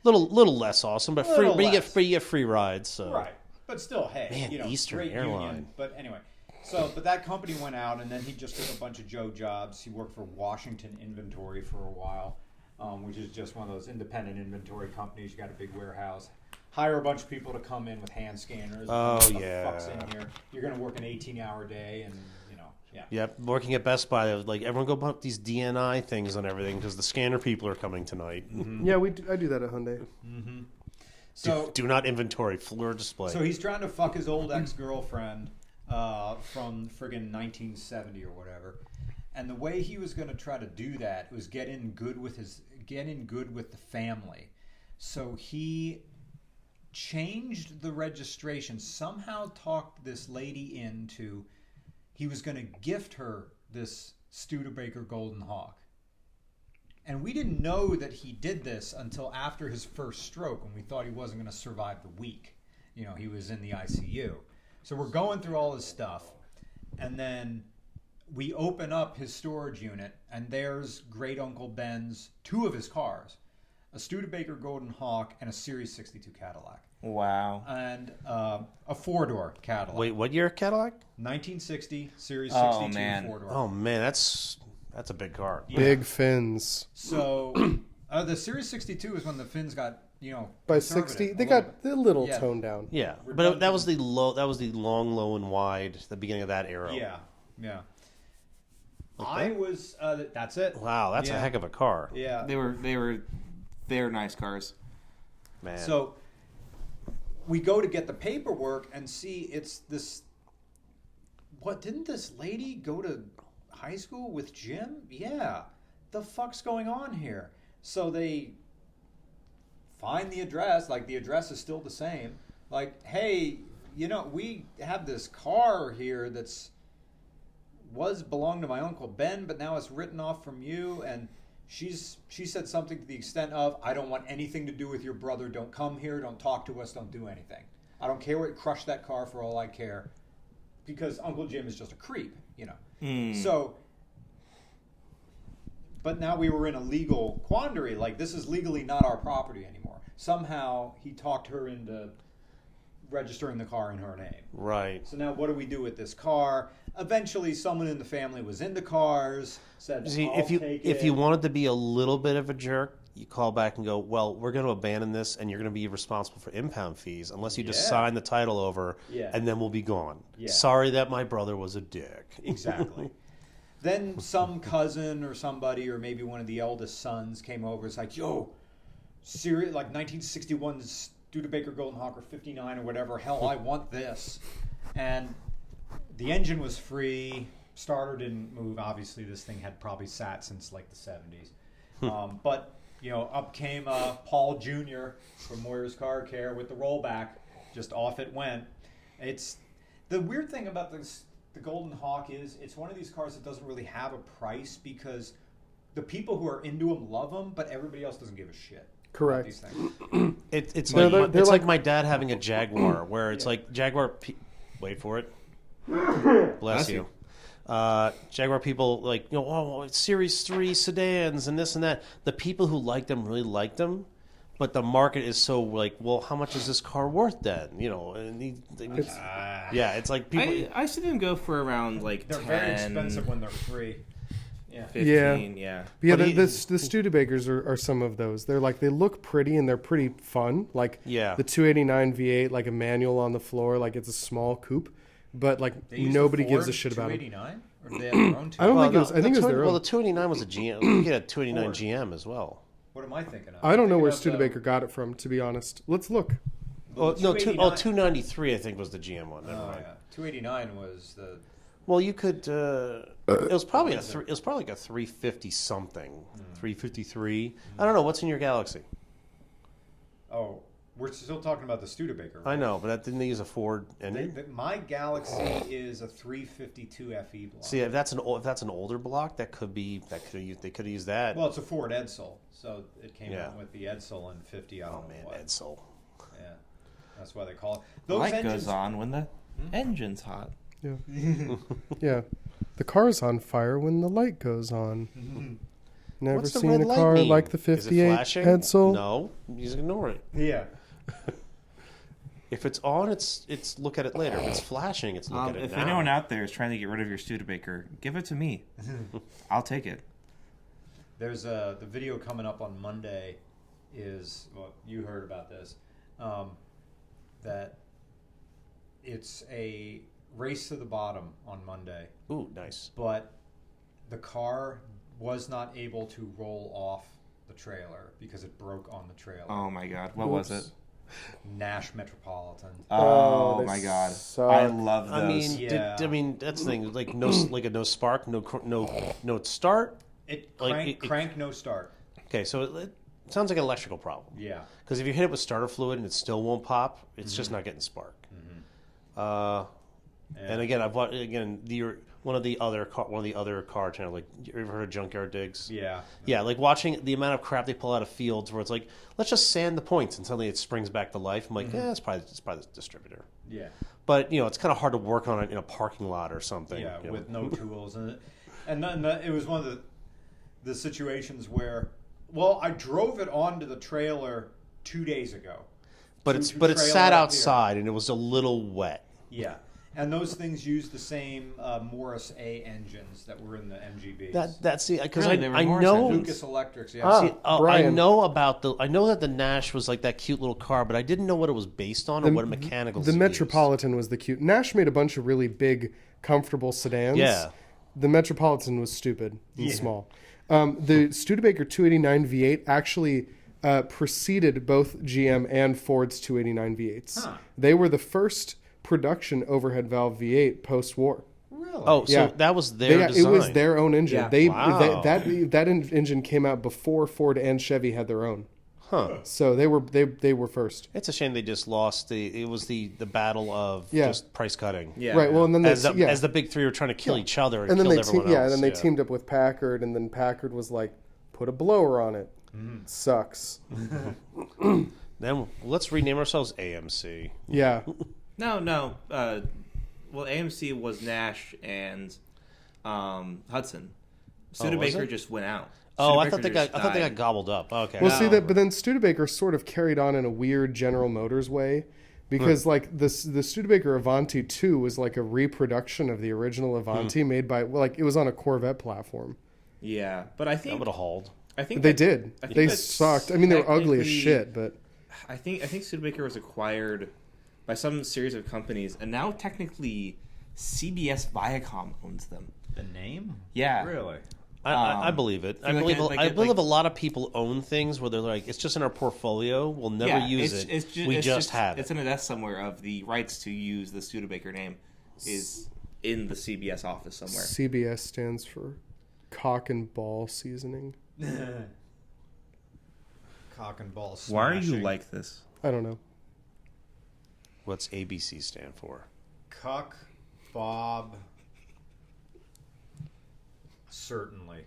Little less awesome, but free. Little But less. you get free rides. So. Right. But still, hey, Man, Eastern great Airline. union. But anyway, but that company went out, and then he just took a bunch of Joe jobs. He worked for Washington Inventory for a while, which is just one of those independent inventory companies. You got a big warehouse. Hire a bunch of people to come in with hand scanners. Oh, What the yeah. fuck's in here? You're going to work an 18-hour day, and Yeah. Yep, working at Best Buy, like everyone go buy these DNI things and everything because the scanner people are coming tonight. Yeah, I do that at Hyundai. So Do not inventory, floor display. So he's trying to fuck his old ex-girlfriend from friggin' 1970 or whatever. And the way he was going to try to do that was get in good with the family. So he changed the registration, somehow talked this lady into he was going to gift her this Studebaker Golden Hawk. And we didn't know that he did this until after his first stroke, when we thought he wasn't going to survive the week. You know, he was in the ICU. So we're going through all his stuff, and then we open up his storage unit, and there's Great Uncle Ben's 2 of his cars, a Studebaker Golden Hawk and a Series 62 Cadillac. Wow. And a 4-door Cadillac. Wait, what year Cadillac? 1960 Series 62 man. 4-door. Oh man, that's a big car. Yeah. Big fins. So the Series 62 is when the fins got, By conservative 60, a they little got bit. a little Yeah. toned down. Yeah, We're but done that to- was the low. That was the long, low, and wide. The beginning of that era. Yeah. Like That's it. Wow, that's a Yeah. heck of a car, Yeah. They're nice cars. man. So we go to get the paperwork and see it's this. What, didn't this lady go to high school with Jim? Yeah. The fuck's going on here? So they find the address, like the address is still the same. Like, hey, we have this car here belonged to my Uncle Ben, but now it's written off from you. And she said something to the extent of, I don't want anything to do with your brother. Don't come here. Don't talk to us. Don't do anything. I don't care what, crush that car for all I care. Because Uncle Jim is just a creep, So, but now we were in a legal quandary. Like, this is legally not our property anymore. Somehow he talked her into registering the car in her name. right. So now what do we do with this car? Eventually someone in the family was into cars, said, See, I'll if take you wanted to be a little bit of a jerk, you call back and go, well, we're going to abandon this, and you're going to be responsible for impound fees unless you just Yeah. sign the title over, Yeah. and then we'll be gone. Yeah. Sorry that my brother was a dick. Exactly. Then some cousin or somebody, or maybe one of the eldest sons, came over. It's like, yo, serious, like 1961 Studebaker Golden Hawk or 59 or whatever. Hell, I want this. And the engine was free. Starter didn't move. Obviously, this thing had probably sat since like the 70s. But up came Paul Jr. from Moyer's Car Care with the rollback. Just off it went. It's the weird thing about this. The Golden Hawk is it's one of these cars that doesn't really have a price because the people who are into them love them, but everybody else doesn't give a shit. Correct. These things. It's They're like like- like my dad having a Jaguar, where it's like Jaguar. Wait for it. Bless you. Jaguar people like oh, it's Series 3 sedans and this and that. The people who like them really like them, but the market is so like, well, how much is this car worth then? And yeah, it's like people. I see them go for around like They're 10, very expensive when they're free. Yeah. 15, yeah. Yeah, But the Studebakers are some of those. They're like, they look pretty and they're pretty fun. Like Yeah. the 289 V8, like a manual on the floor, like it's a small coupe, but like They used nobody the gives a Ford shit about it. 289? Or do they have their own I don't two? think it was. I think it was their Well, own. the 289 was a GM. You get a 289 Ford. GM as well. What am I thinking of? I don't know I'm where thinking of Studebaker got it from, to be honest. Let's look. Oh no, 289. 293 I think was the GM one. Never Oh, mind. yeah. 289 was the. Well, you could. It was probably it was probably like a 350 something, 353. I don't know what's in your Galaxy. Oh, we're still talking about the Studebaker. I know, but that didn't they use a Ford engine? My Galaxy is a 352 FE block. See, if that's an older block, they could have used that. Well, it's a Ford Edsel, so it came Yeah. out with the Edsel in 50. I don't Oh know man, what. Edsel. Yeah, that's why they call it. The Those light engines. goes on when the engine's hot. Yeah. Yeah. The car's on fire when the light goes on. Never What's the seen red a light car mean? like the Is it 58 flashing? Edsel. No, you just ignore it. Yeah. If it's on, it's look at it later. If it's flashing, it's look at it If now. anyone out there is trying to get rid of your Studebaker, give it to me. I'll take it. There's the video coming up on Monday. Is well, you heard about this? That it's a race to the bottom on Monday. Ooh, nice. But the car was not able to roll off the trailer because it broke on the trailer. Oh my god, what was it? Nash Metropolitan. Oh my god, suck. I love those. I mean, Yeah. that's the thing. Like no spark, no start. It Like, crank no start. Okay, so it sounds like an electrical problem. Yeah. Because if you hit it with starter fluid and it still won't pop, it's just not getting spark. And again, I've watched one of the other car channels. Like, you ever heard of Junkyard Digs? Yeah. Yeah, like watching the amount of crap they pull out of fields where it's like, let's just sand the points, and suddenly it springs back to life. I'm like, it's probably the distributor. Yeah. But it's kind of hard to work on it in a parking lot or something. Yeah, with no tools and it was one of the situations where, well, I drove it onto the trailer 2 days ago. But To it trailer sat up outside and it was a little wet. here. Yeah. And those things use the same Morris A engines that were in the MGBs. That's because Really? They were I Morris know engines? Lucas Electrics, yeah. Ah. See, I Brian. know that the Nash was like that cute little car, but I didn't know what it was based on or what mechanicals. The it Metropolitan was the cute. Nash made a bunch of really big, comfortable sedans. Yeah. The Metropolitan was stupid and small. The Studebaker 289 V8 actually preceded both GM and Ford's 289 V8s. Huh. They were the first production overhead valve V8 post-war. Really? Oh, so Yeah. that was their It design. was their own engine. Yeah. Wow. That engine came out before Ford and Chevy had their own. Huh. So they were first. It's a shame they just lost it was the battle of Yeah. just price cutting. Yeah. Right. Well, and then As they, as the big three were trying to kill each other and and then kill they everyone yeah, else. and then they teamed up with Packard, and then Packard was like, put a blower on it. Sucks. Then let's rename ourselves AMC. Yeah. No. Well, AMC was Nash and Hudson. Studebaker it? just went out. Oh, I Studebaker thought just they got died. gobbled up. Okay. Well, see that, but then Studebaker sort of carried on in a weird General Motors way, because like the Studebaker Avanti 2 was like a reproduction of the original Avanti made by it was on a Corvette platform. Yeah, but I that think would have hauled. I think They that- did. I think They that's sucked. I mean, they were ugly as technically- shit, but I think Studebaker was acquired by some series of companies, and now technically CBS Viacom owns them. The name? Yeah. Really? I believe it. I like believe a- like I a- believe like- a lot of people own things where they're like, it's just in our portfolio. We'll never use it. We just have It's it. in a desk somewhere of the rights to use the Studebaker name is in the CBS office somewhere. CBS stands for cock and ball seasoning. Cock and ball Why are you smashing. like this? I don't know. What's ABC stand for? Cuck, Bob, certainly.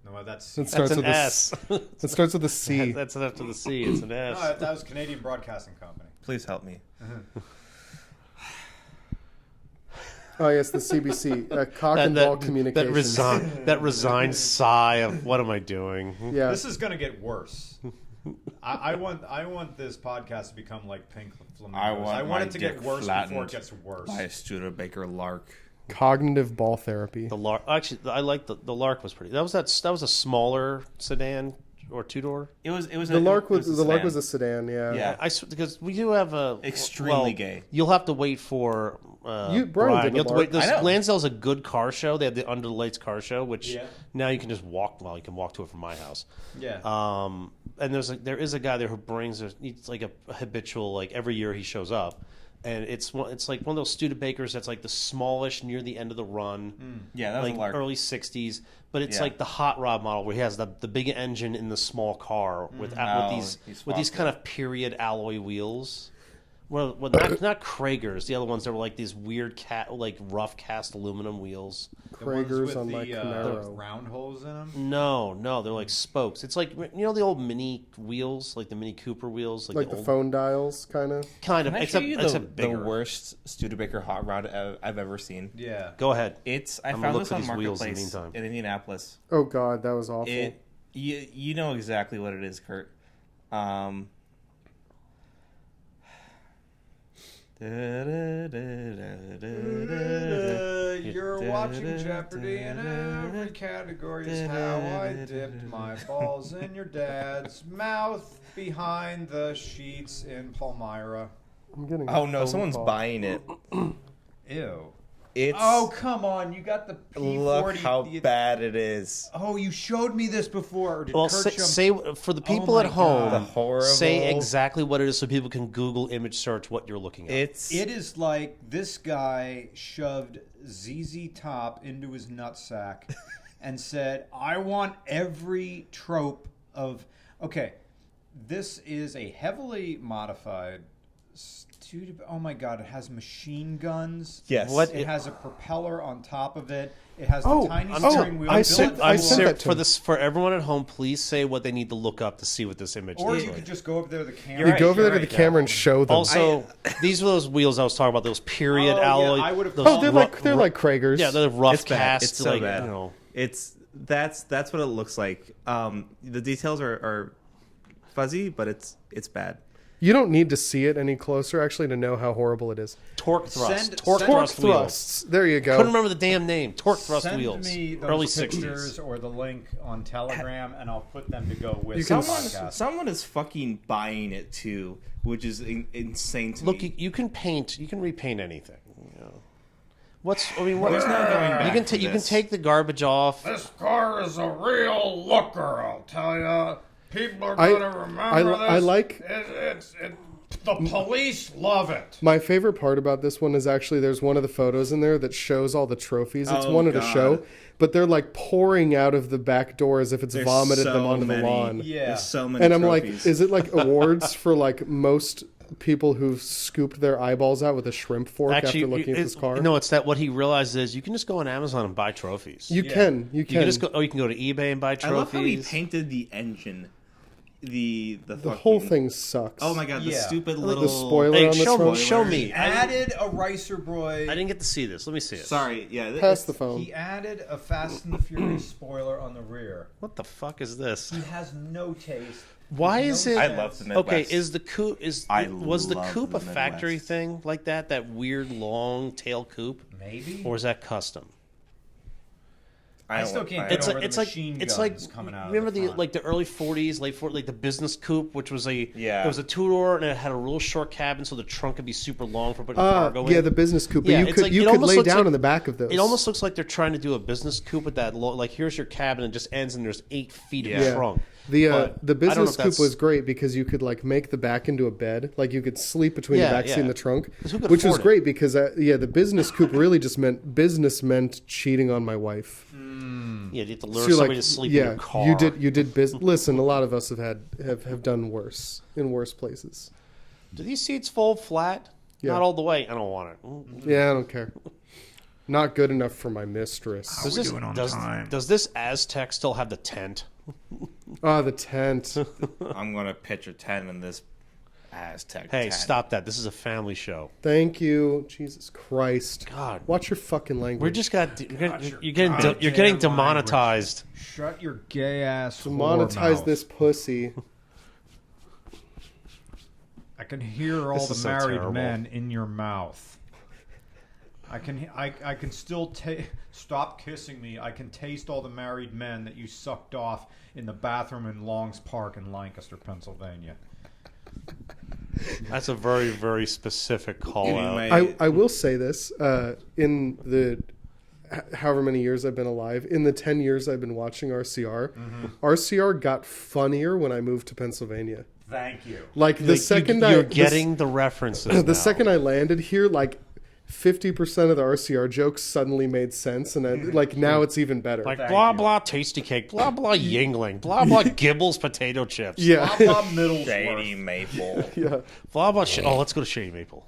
No, that's... It That's starts an with S. It starts with a C. That's after the C. It's an S. No, that was Canadian Broadcasting Company. Please help me. Oh yes, the CBC, cock and ball communications. That resigned sigh of what am I doing? Yeah, This is going to get worse. I want this podcast to become like Pink Flamingos. I want my it to get dick worse before flattened it gets worse. by a Studebaker lark. cognitive ball therapy. The Lark. Actually, I like the Lark was pretty. That was a smaller sedan or two door. It was The Lark was a sedan. Yeah. Yeah. Because we do have a Extremely gay. You'll have to wait for Brian did Brian. the You have to Lark. wait. I know. Lansdale's a good car show. They have the Under the Lights car show, which Yeah. now you can just walk. Well, you can walk to it from my house. Yeah. And there is a guy there who brings it's like a habitual, like every year he shows up, and it's like one of those Studebakers that's like the smallish near the end of the run. Yeah, that was like a lark. early '60s, but it's Yeah. like the hot rod model where he has the big engine in the small car with Oh, these he swapped with these kind of period alloy wheels. Well, not Kragers, the other ones that were like these weird rough cast aluminum wheels. The ones Kragers with on the, my Camaro. round holes in them. No, they're like spokes. It's like the old Mini wheels, like the Mini Cooper wheels, Like the old, phone dials, kind of. kind of. Can I Except show you it's a the bigger. worst Studebaker hot rod I've ever seen? Yeah. Go ahead. I I'm gonna found look this for on these wheels in the Marketplace meantime. in Indianapolis. Oh God, that was awful. You know exactly what it is, Kurt. You're watching Jeopardy, and every category is how I dipped my balls in your dad's mouth behind the sheets in Palmyra. I'm getting. Oh a no, phone someone's call. buying it. Ew. It's Oh, come on. You got the P40. look how bad it is. Oh, you showed me this before. Or did Well, Kurt say for the people my at home, God. The horrible. say exactly what it is so people can Google image search what you're looking at. It is like this guy shoved ZZ Top into his nutsack and said, I want every trope of... Okay, this is a heavily modified... Oh my God! It has machine guns. Yes. It has a propeller on top of it. It has the tiny steering wheel. I sent that to for him. this for everyone at home. Please say what they need to look up to see what this image Or is. you like. could just go over there to the camera. You're You right, go over there you're to the right, camera and show them. Also, these were those wheels I was talking about. Those period alloy. I would have. those they're like Kragers. yeah, they're rough It's bad. cast. It's so like, bad. You know, That's what it looks like. The details are fuzzy, but it's bad. You don't need to see it any closer, actually, to know how horrible it is. torque thrust. Send- torque send- thrust wheels. Thrusts. There you go. Couldn't remember the damn name. Torque thrust Send wheels. me those Early pictures 60s. or the link on Telegram, and I'll put them to go with You the can- podcast. Someone is fucking buying it too, which is insane to Look, me. you can paint. You can repaint anything. You know. What? There's no going back. You can to you can this. take the garbage off. This car is a real looker, I'll tell you. People are I- going to remember I this. like- The police love it. My favorite part about this one is actually there's one of the photos in there that shows all the trophies it's Oh, wanted to God. show, but they're like pouring out of the back door as if it's There's vomited so them onto many. the lawn. Yeah. There's so many And I'm trophies. like, is it like awards for like most people who've scooped their eyeballs out with a shrimp fork Actually, after looking at this car? No, it's that what he realizes is you can just go on Amazon and buy trophies. You can. You can just go. Oh, you can go to eBay and buy I trophies. love how he painted the engine. The The whole thing sucks. Oh my god, the Yeah. stupid The little spoiler Hey, on the trunk. show me. Added a Ricer Boy. I didn't get to see this. Let me see it. Sorry, yeah. Pass the phone. He added a Fast and the Furious spoiler on the rear. What the fuck is this? He has no taste. Why is it? I love the Midwest. Okay, is the coupe was the love coupe the a factory Midwest. thing like that? That weird long tail coupe, Maybe. or is that custom? I still can't get over the machine guns coming out. Remember of the the front. like the early '40s, late '40s, like the business coupe, which was a Yeah. It was a two-door and it had a real short cabin, so the trunk could be super long for putting cargo Yeah, in. the business coupe. But Yeah, you it's could like- you it could almost lay looks down like- in the back of those. It almost looks like they're trying to do a business coupe with that like here's your cabin and it just ends and there's 8 feet of Yeah. trunk. The But I don't know business if coupe that's- was great because you could like make the back into a bed, like you could sleep between the Yeah, back seat and yeah. the trunk, 'Cause who could which was afford it? great because the business coupe really just meant cheating on my wife. Yeah, you have to lure So you're somebody to sleep in your car. you did business. Listen, a lot of us have done worse in worse places. Do these seats fold flat? Yeah. Not all the way. I don't want it. Yeah, I don't care. Not good enough for my mistress. Does this Aztec still have the tent? Ah, the tent. I'm gonna pitch a 10 in this Aztec. Hey, 10. stop that. This is a family show. Thank you, Jesus Christ. God. Watch your fucking language. We're just you're getting demonetized. Shut your gay ass. Monetize whore mouth. this pussy. I can hear all This the is so married terrible. men in your mouth. I can still stop kissing me. I can taste all the married men that you sucked off in the bathroom in Longs Park in Lancaster, Pennsylvania. That's a very, very specific call out. Anyway, I will say this, in the however many years I've been alive, in the 10 years I've been watching RCR, RCR got funnier when I moved to Pennsylvania. Thank you. Like the second you're getting the references. the second I landed here, like 50% of the RCR jokes suddenly made sense, and like now it's even better. like Thank blah you. blah tasty cake, blah blah Yingling, blah blah Gibbles potato chips, yeah, Blah, blah, Middlesworth. Shady Maple. yeah. blah blah. Oh, let's go to Shady Maple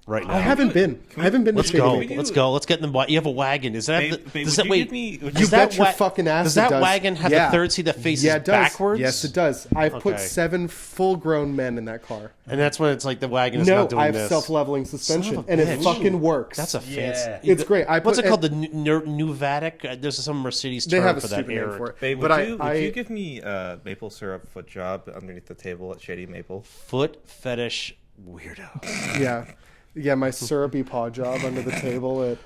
right now. I haven't been. I haven't been to Let's Shady go. Maple. Let's go. Let's get in the. You have a wagon. Is that? Babe, does would that you wait? give me- would does You that bet your fucking ass Does it that does. wagon have Yeah. a third seat that faces Yeah, it does. backwards? Yes, it does. I've put Okay. 7 full-grown men in that car. And that's when it's like the wagon is No, not doing I have this. self-leveling suspension, Son of a and it bitch. fucking works. That's a fancy. Yeah. It's great. I What's put it called? The Nuvatic? There's some Mercedes They term have a for that stupid name era. for it. Babe, but would you give me a maple syrup foot job underneath the table at Shady Maple? Foot fetish weirdo. Yeah, my syrupy paw job under the table at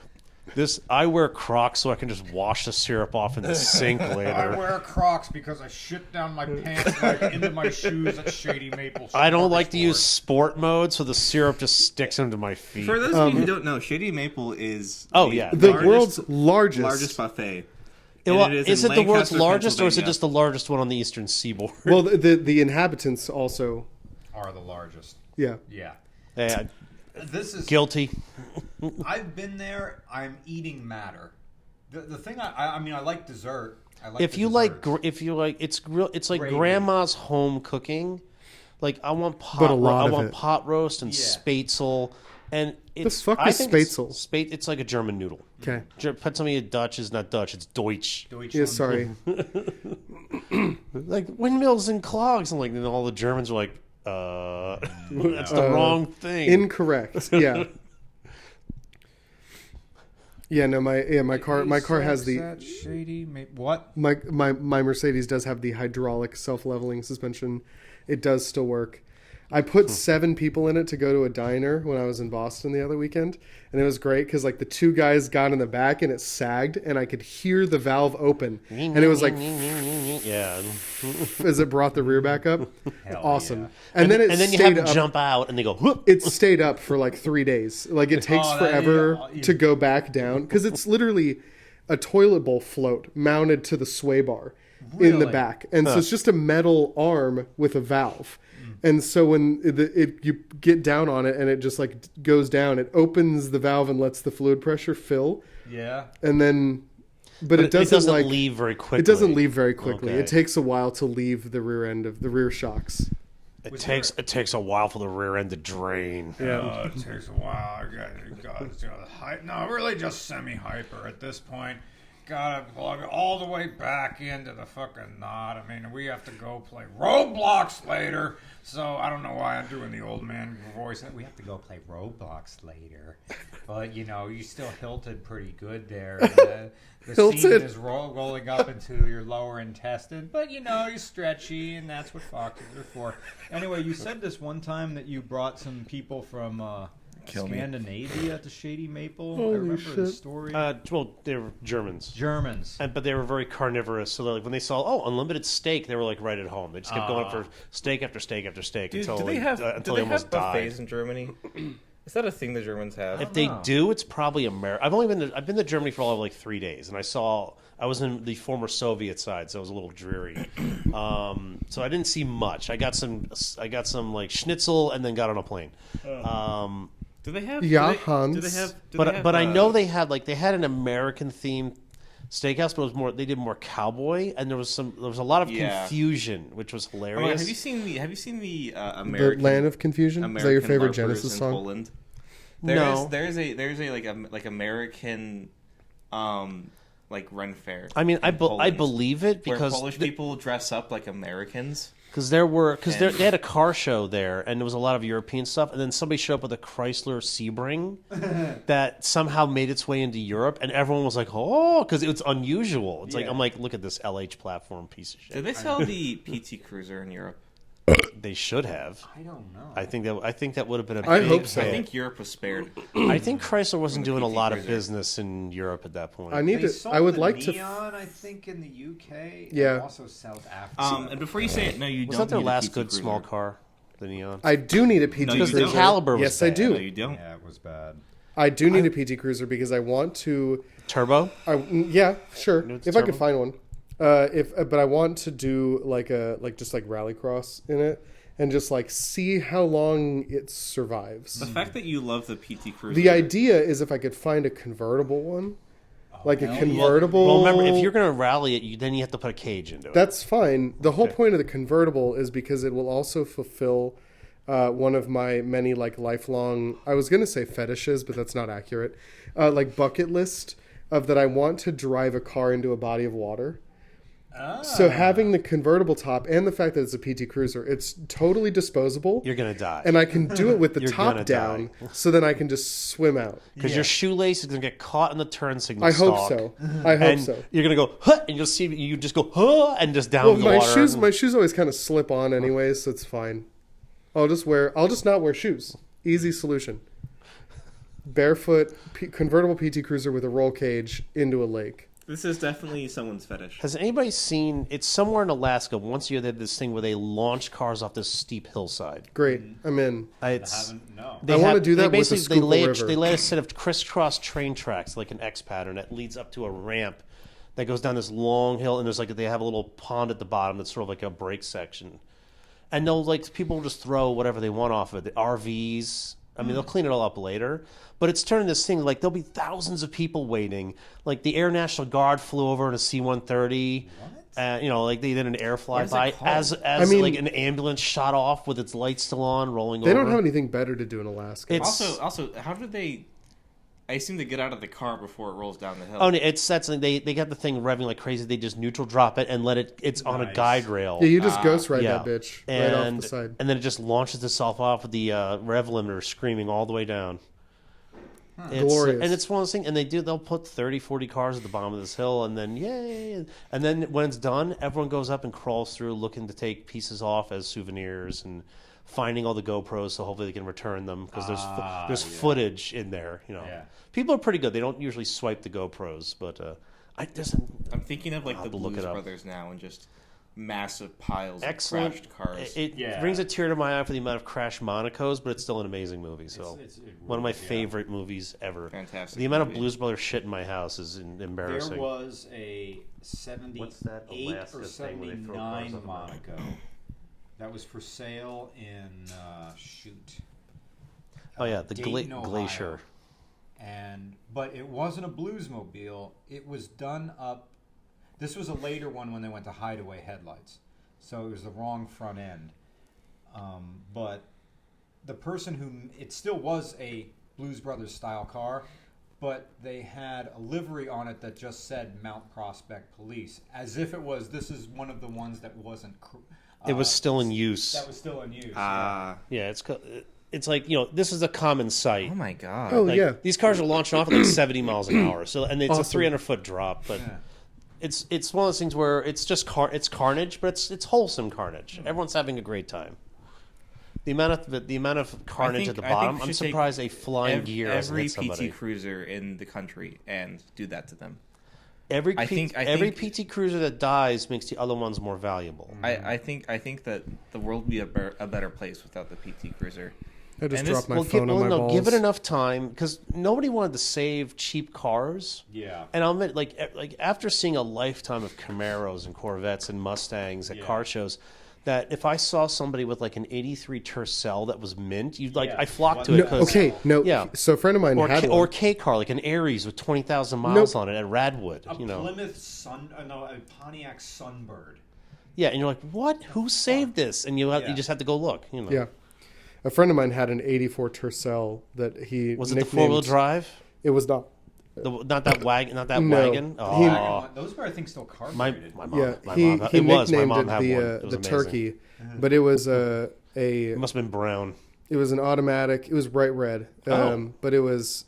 I wear Crocs so I can just wash the syrup off in the sink I later. wear Crocs because I shit down my pants like into my shoes at Shady Maple. I don't like to use sport mode, so the syrup just sticks into my feet. For those of you who don't know, Shady Maple is the world's largest buffet. Is it the world's Lancaster, largest, or is it Pennsylvania. just the largest one on the eastern seaboard? Well, the inhabitants also. Are the largest. Yeah. Yeah. Yeah, This is guilty. I've been there. I'm eating matter. The thing I mean I like dessert. I like If the you like, desserts. it's like Gravy. grandma's home cooking. Like I want But a lot I of want it. pot roast and Yeah. spätzle, and it's fuck I is think spätzle? It's like a German noodle. Okay. Put something in Dutch is not Dutch. It's Deutsch. Yeah, sorry. Like windmills and clogs, and like and all the Germans are like, that's the wrong thing. Incorrect. Yeah. Yeah, no, my car has the Shady what? my Mercedes does have the hydraulic self-leveling suspension. It does still work. I put 7 people in it to go to a diner when I was in Boston the other weekend, and it was great because like the 2 guys got in the back and it sagged, and I could hear the valve open, and it was like yeah. as it brought the rear back up. Awesome. yeah. And then it And then you stayed have them up. jump out, and they go. Whoop. It stayed up for like 3 days. Like it takes that- forever yeah, to go back down because it's literally a toilet bowl float mounted to the sway bar in the Really? back, and so it's just a metal arm with a valve. And so when you get down on it and it just like goes down, it opens the valve and lets the fluid pressure fill, Yeah. and then, but it doesn't like leave very quickly. it doesn't leave very quickly. Okay. It takes a while to leave the rear end of the rear shocks. It takes a while for the rear end to drain. It takes a while. No, really just semi-hyper at this point. Gotta plug it all the way back into the fucking knot. I mean, we have to go play Roblox later. So I don't know why I'm doing the old man voice. We have to go play Roblox later. But, you know, you still hilted pretty good there. The Hilted? seam is rolling up into your lower intestine. But, you know, you're stretchy, and that's what foxes are for. Anyway, you said this one time that you brought some people from Scandinavia to Shady Maple. I remember the story. Well, they were Germans. Germans. But they were very carnivorous. So like when they saw unlimited steak, they were like right at home. They just kept going for steak after steak after steak until do they have until they almost died. buffets in Germany? Is that a thing the Germans have? If they do, it's probably America. I've been to Germany for all of like 3 days, and I was in the former Soviet side, so it was a little dreary. So I didn't see much. I got some like schnitzel, and then got on a plane. Do they have? Yeah, do they, Hans. Do they have? Do But they have, but I know they had an American themed steakhouse, but it was more they did more cowboy, and there was a lot of confusion, which was hilarious. Have you seen the The American Land of Confusion. Is that your American favorite LARPers Genesis in song? Poland? No. There's a like American like Ren Fair. I mean, I Poland, believe it where because Polish people dress up like Americans. they had a car show there, and there was a lot of European stuff, and then somebody showed up with a Chrysler Sebring that somehow made its way into Europe, and everyone was like, "Oh," because it's unusual. It's like I'm like, look at this LH platform piece of shit. Did they sell the PT Cruiser in Europe? They should have. I don't know. I think that would have been a I big hope so. I hit. think Europe was spared. I think Chrysler wasn't From the doing a PT lot of Cruiser. business in Europe at that point. I need They to. sold I would the like to. Neon, I think, in the UK. Yeah. And also South Africa. And before you say it, no, you Was don't. that their need a last PT good Cruiser. small car, the Neon? I do need a PT No, you Because Cruiser. the don't. caliber was Yes, I bad. do. No, you don't. Yeah, it was bad. I do need a PT Cruiser because I want to. Turbo? Yeah, sure. it's If I could turbo. find one. But I want to do like just rallycross in it and just like see how long it survives. The fact that you love the PT Cruiser. The idea is if I could find a convertible one, like a hell yeah. convertible. Well, remember, if you're going to rally it, then you have to put a cage into it. That's fine. The whole point of the convertible is because it will also fulfill one of my many like lifelong. I was going to say fetishes, but that's not accurate. Like bucket list of that I want to drive a car into a body of water. So having the convertible top and the fact that it's a PT Cruiser, it's totally disposable. You're going to die. And I can do it with the You're top gonna down, die. so then I can just swim out. Because your shoelace is going to get caught in the turn signal I hope stalk. so. I hope And so. you're going to go, huh, and you'll see, you just go, huh, and just down Well, the my water. my shoes always kind of slip on anyways, so it's fine. I'll just not wear shoes. Easy solution. barefoot convertible PT Cruiser with a roll cage into a lake. This is definitely someone's fetish. Has anybody seen? It's somewhere in Alaska. Once a year, they have this thing where they launch cars off this steep hillside. Great, I'm in. It's No. I want to do that with a basically Schuylkill River. they lay a set of crisscross train tracks like an X pattern that leads up to a ramp that goes down this long hill, and there's like they have a little pond at the bottom that's sort of like a break section, and they'll people will just throw whatever they want off of it. The RVs. I mean, they'll clean it all up later, but it's turning this thing like there'll be thousands of people waiting. Like the Air National Guard flew over in a C-130. Like they did an air flyby as like an ambulance shot off with its lights still on, rolling over. They don't have anything better to do in Alaska. Also, how do they? I assume they get out of the car before it rolls down the hill. Oh, that's they got the thing revving like crazy. They just neutral drop it and let it. It's on a guide rail. Yeah, you just ghost ride that bitch right off the side, and then it just launches itself off with the rev limiter screaming all the way down. Glorious. And it's one of those things, and they'll put 30, 40 cars at the bottom of this hill, and then yay! And then when it's done, everyone goes up and crawls through looking to take pieces off as souvenirs and finding all the GoPros, so hopefully they can return them because there's footage in there. People are pretty good. They don't usually swipe the GoPros, but I'm thinking of like the Blues Brothers now and just massive piles of crashed cars. It brings a tear to my eye for the amount of crashed Monacos, but it's still an amazing movie. So it's one of my favorite movies ever. Fantastic. The amount of Blues Brothers shit in my house is embarrassing. There was a 78 or 79 Monaco that was for sale in the Dayton, Glacier. But it wasn't a Bluesmobile. It was done up. This was a later one when they went to hideaway headlights, so it was the wrong front end. But the person it still was a Blues Brothers style car, but they had a livery on it that just said Mount Prospect Police, as if this is one of the ones that wasn't. It was still in use. That was still in use. It's like this is a common sight. Oh my god! Oh yeah, these cars are launching off at like 70 miles an hour. So and it's a 300-foot drop, but. Yeah. It's one of those things where it's just it's carnage, but it's wholesome carnage. Everyone's having a great time. The amount of carnage at the bottom, I'm surprised a flying gear hasn't hit somebody. Every PT Cruiser in the country and do that to them. Every PT Cruiser that dies makes the other ones more valuable. I think that the world would be a better place without the PT Cruiser. I just dropped my phone on my balls. Give it enough time because nobody wanted to save cheap cars. Yeah. And I'll admit, like after seeing a lifetime of Camaros and Corvettes and Mustangs at car shows, that if I saw somebody with like an '83 Tercel that was mint, I flocked to it. So a friend of mine had one. Or K car, like an Aries with 20,000 miles on it at Radwood. Plymouth a Pontiac Sunbird. Yeah, and you're like, what? Who saved this? And you just have to go look. Yeah. A friend of mine had an '84 Tercel that he was it the 4-wheel drive? It was not. Not that wagon. Not that wagon. Oh. Those were, I think, still carbureted. My mom. He nicknamed it the Turkey, but it was It must have been brown. It was an automatic. It was bright red. But it was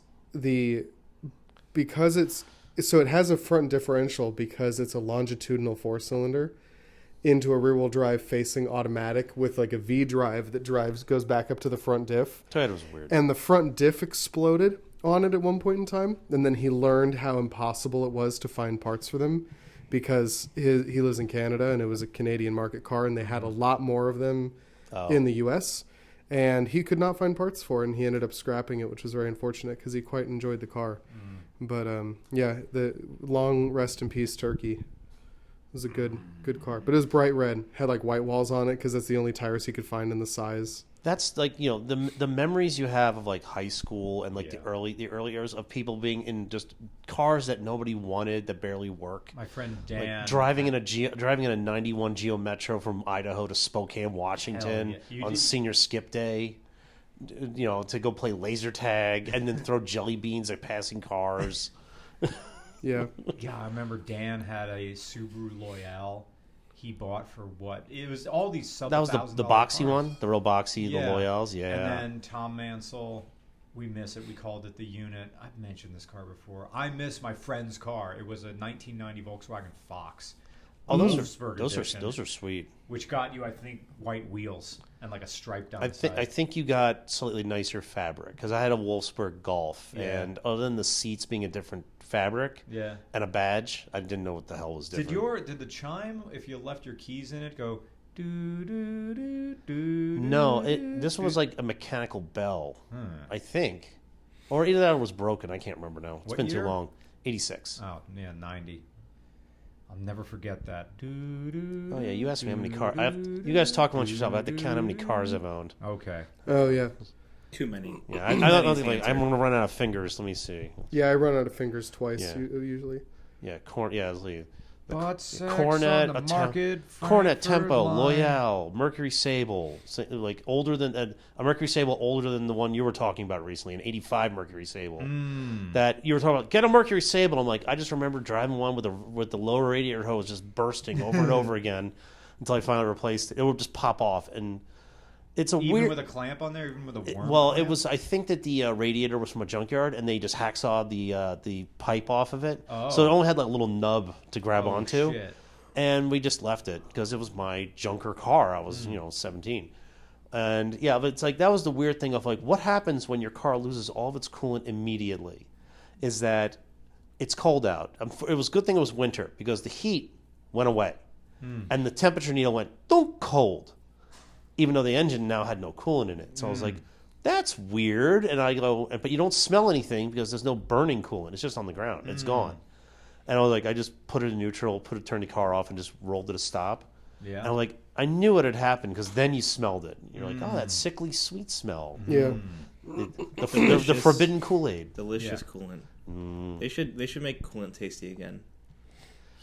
because it has a front differential because it's a longitudinal 4-cylinder. Into a rear-wheel drive facing automatic with like a V drive that goes back up to the front diff. Toyota was weird. And the front diff exploded on it at one point in time, and then he learned how impossible it was to find parts for them because he lives in Canada and it was a Canadian market car and they had a lot more of them in the U.S. and he could not find parts for it and he ended up scrapping it, which was very unfortunate because he quite enjoyed the car. But the long rest in peace Turkey. It was a good car, but it was bright red. Had like white walls on it because that's the only tires he could find in the size. That's like the memories you have of like high school and like the early years of people being in just cars that nobody wanted that barely work. My friend Dan driving in a '91 Geo Metro from Idaho to Spokane, Washington on senior skip day. To go play laser tag and then throw jelly beans at passing cars. Yeah. Yeah, I remember Dan had a Subaru Loyale he bought for what? It was all these sub. That was the boxy cars. one, the real boxy, the Loyales, yeah. And then Tom Mansell, we miss it. We called it the Unit. I've mentioned this car before. I miss my friend's car. It was a 1990 Volkswagen Fox. Oh, those Wolfsburg edition, those are sweet. which got you, I think, white wheels and like a stripe down the I side. think you got slightly nicer fabric because I had a Wolfsburg Golf, Yeah. and other than the seats being a different fabric Yeah. and a badge, I didn't know what the hell was different. Did the chime, if you left your keys in it, go do do do do? No, do, this one was like a mechanical bell, Hmm. I think, or either that or was broken. I can't remember now. It's What been year? too long. 86. Oh yeah, 90. I'll never forget that. Do, do, Oh yeah, you asked me how many do, cars. do, You guys talk amongst yourself. I have to do, count how many do. cars I've owned. Okay. Oh yeah, Too many. Yeah, I don't Easy think answer. I'm gonna run out of fingers. Let me see. yeah. I run out of fingers twice Yeah. usually. Yeah, Bought sex Cornet, on the a market, Cornet, Frankfurt Tempo, line. Loyal, Mercury Sable, like older than a Mercury Sable older than the one you were talking about recently, an '85 Mercury Sable. That you were talking about. Get a Mercury Sable. I'm like, I just remember driving one with the lower radiator hose just bursting over and over again until I finally replaced it. It would just pop off, and it's a Even weird. with a clamp on there, even with a worm. Well, clamp? it was. I think that the radiator was from a junkyard, and they just hacksawed the pipe off of it, Oh. so it only had like a little nub to grab Oh, onto. shit. And we just left it because it was my junker car. I was 17, and yeah, but it's like that was the weird thing of like what happens when your car loses all of its coolant immediately, is that it's cold out. It was a good thing it was winter because the heat went away, and the temperature needle went don't cold. Even though the engine now had no coolant in it. So I was like, that's weird. And I go, but you don't smell anything because there's no burning coolant. It's just on the ground. It's gone. And I was like, I just put it in neutral, turned the car off and just rolled it a stop. Yeah. And I'm like, I knew what had happened because then you smelled it. You're like, oh, that sickly sweet smell. Yeah, The forbidden Kool-Aid. Delicious Yeah. coolant. They should make coolant tasty again.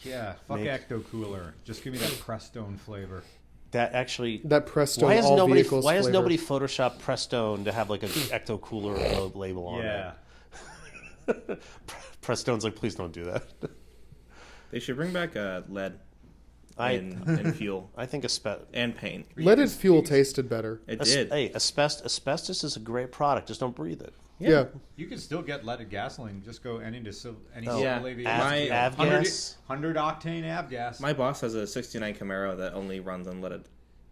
Yeah, fuck Ecto Cooler. Just give me that Prestone flavor. That actually... that Prestone Why has all nobody vehicles Why has flavor. nobody photoshopped Prestone to have like an Ecto Cooler label on Yeah. it? Prestone's like, please don't do that. They should bring back lead I and fuel I think and paint. Leaded fuel tasted better. It did. Hey, asbestos is a great product. Just don't breathe it. Yeah. You can still get leaded gasoline. Just go any civil Yeah. aviation. Avgas. 100 octane avgas. My boss has a '69 Camaro that only runs unleaded,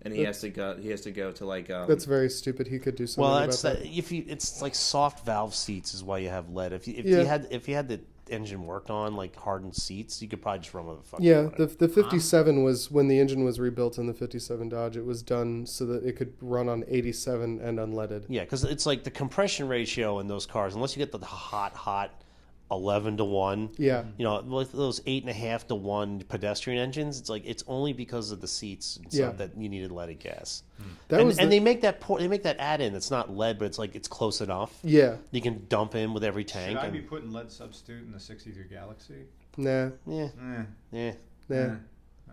and he has to go to like. That's very stupid. He could do something Well, about it's that. it's like soft valve seats is why you have lead. If Yeah. you had the engine worked on like hardened seats, you could probably just run with a fucking Yeah, run. the 57 was when the engine was rebuilt in the 57 Dodge. It was done so that it could run on 87 and unleaded. Yeah, because it's like the compression ratio in those cars, unless you get the hot 11-to-1. Yeah. You know, with those 8.5-to-1 pedestrian engines, it's like it's only because of the seats and Yeah. stuff that you needed leaded gas. That They make that add-in. It's not lead, but it's like it's close enough. Yeah. You can dump in with every Should tank. I and, be putting lead substitute in the 63 Galaxy? Nah. yeah, Eh, yeah. Nah. eh.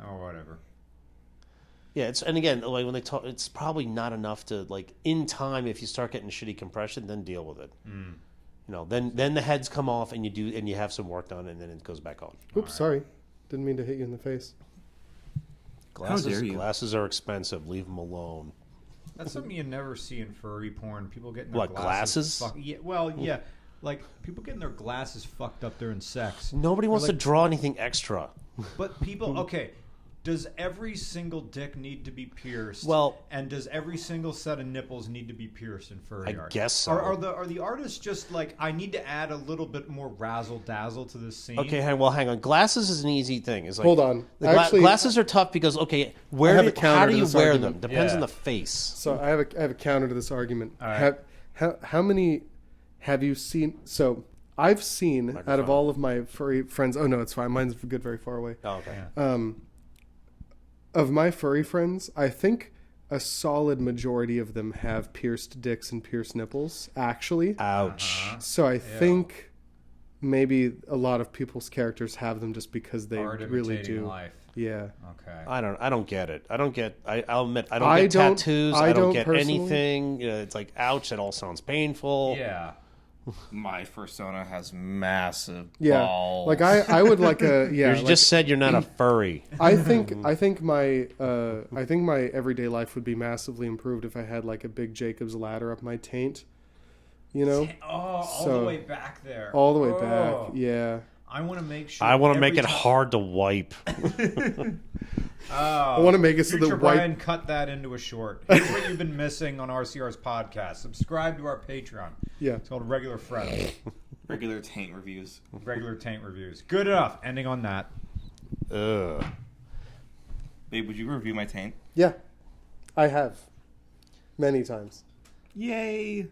Oh, whatever. Yeah, it's and again, like when they talk, it's probably not enough to like in time. If you start getting shitty compression, then deal with it. You know, then the heads come off and you have some work done, and then it goes back on. Oops, sorry. Didn't mean to hit you in the face. dare you. Glasses are expensive. Leave them alone. That's something you never see in furry porn. People getting their What, glasses? Yeah, well, yeah. Like, people getting their glasses fucked up during sex. Nobody wants like- to draw anything extra. But people, okay, does every single dick need to be pierced? Well- and does every single set of nipples need to be pierced in furry I art? guess so. Are the artists just like, I need to add a little bit more razzle dazzle to this scene? Okay, hang on. Glasses is an easy thing. It's like, Hold on. the Actually- glasses are tough because okay, have a how counter do to you this wear argument. them? Depends Yeah. on the face. So I have a counter to this argument. All right. How many have you seen? So I've seen out of all of my furry friends. Oh no, it's fine. Mine's good, very far away. Oh, okay. Of my furry friends, I think a solid majority of them have pierced dicks and pierced nipples. Actually, Ouch. so I think maybe a lot of people's characters have them just because they Art really imitating do. life. Yeah. Okay. I don't get it. I'll admit I don't I get don't- tattoos. I I don't don't get personally. anything. It's like ouch. That all sounds painful. Yeah. My persona has massive Yeah. balls. Like I would like a yeah. You like, just said you're not a furry. I think my everyday life would be massively improved if I had like a big Jacob's ladder up my taint. You know? Oh, all So- the way back there. All the way Oh. back. Yeah. I want to make sure. I want to make every it time- hard to wipe. I want to make it so Future the Brian white. cut that into a short. Here's what you've been missing on RCR's podcast. Subscribe to our Patreon. Yeah. It's called Regular Friends. Regular taint reviews. Regular taint reviews. Good enough. Ending on that. Ugh. Babe, would you review my taint? Yeah, I have many times. Yay!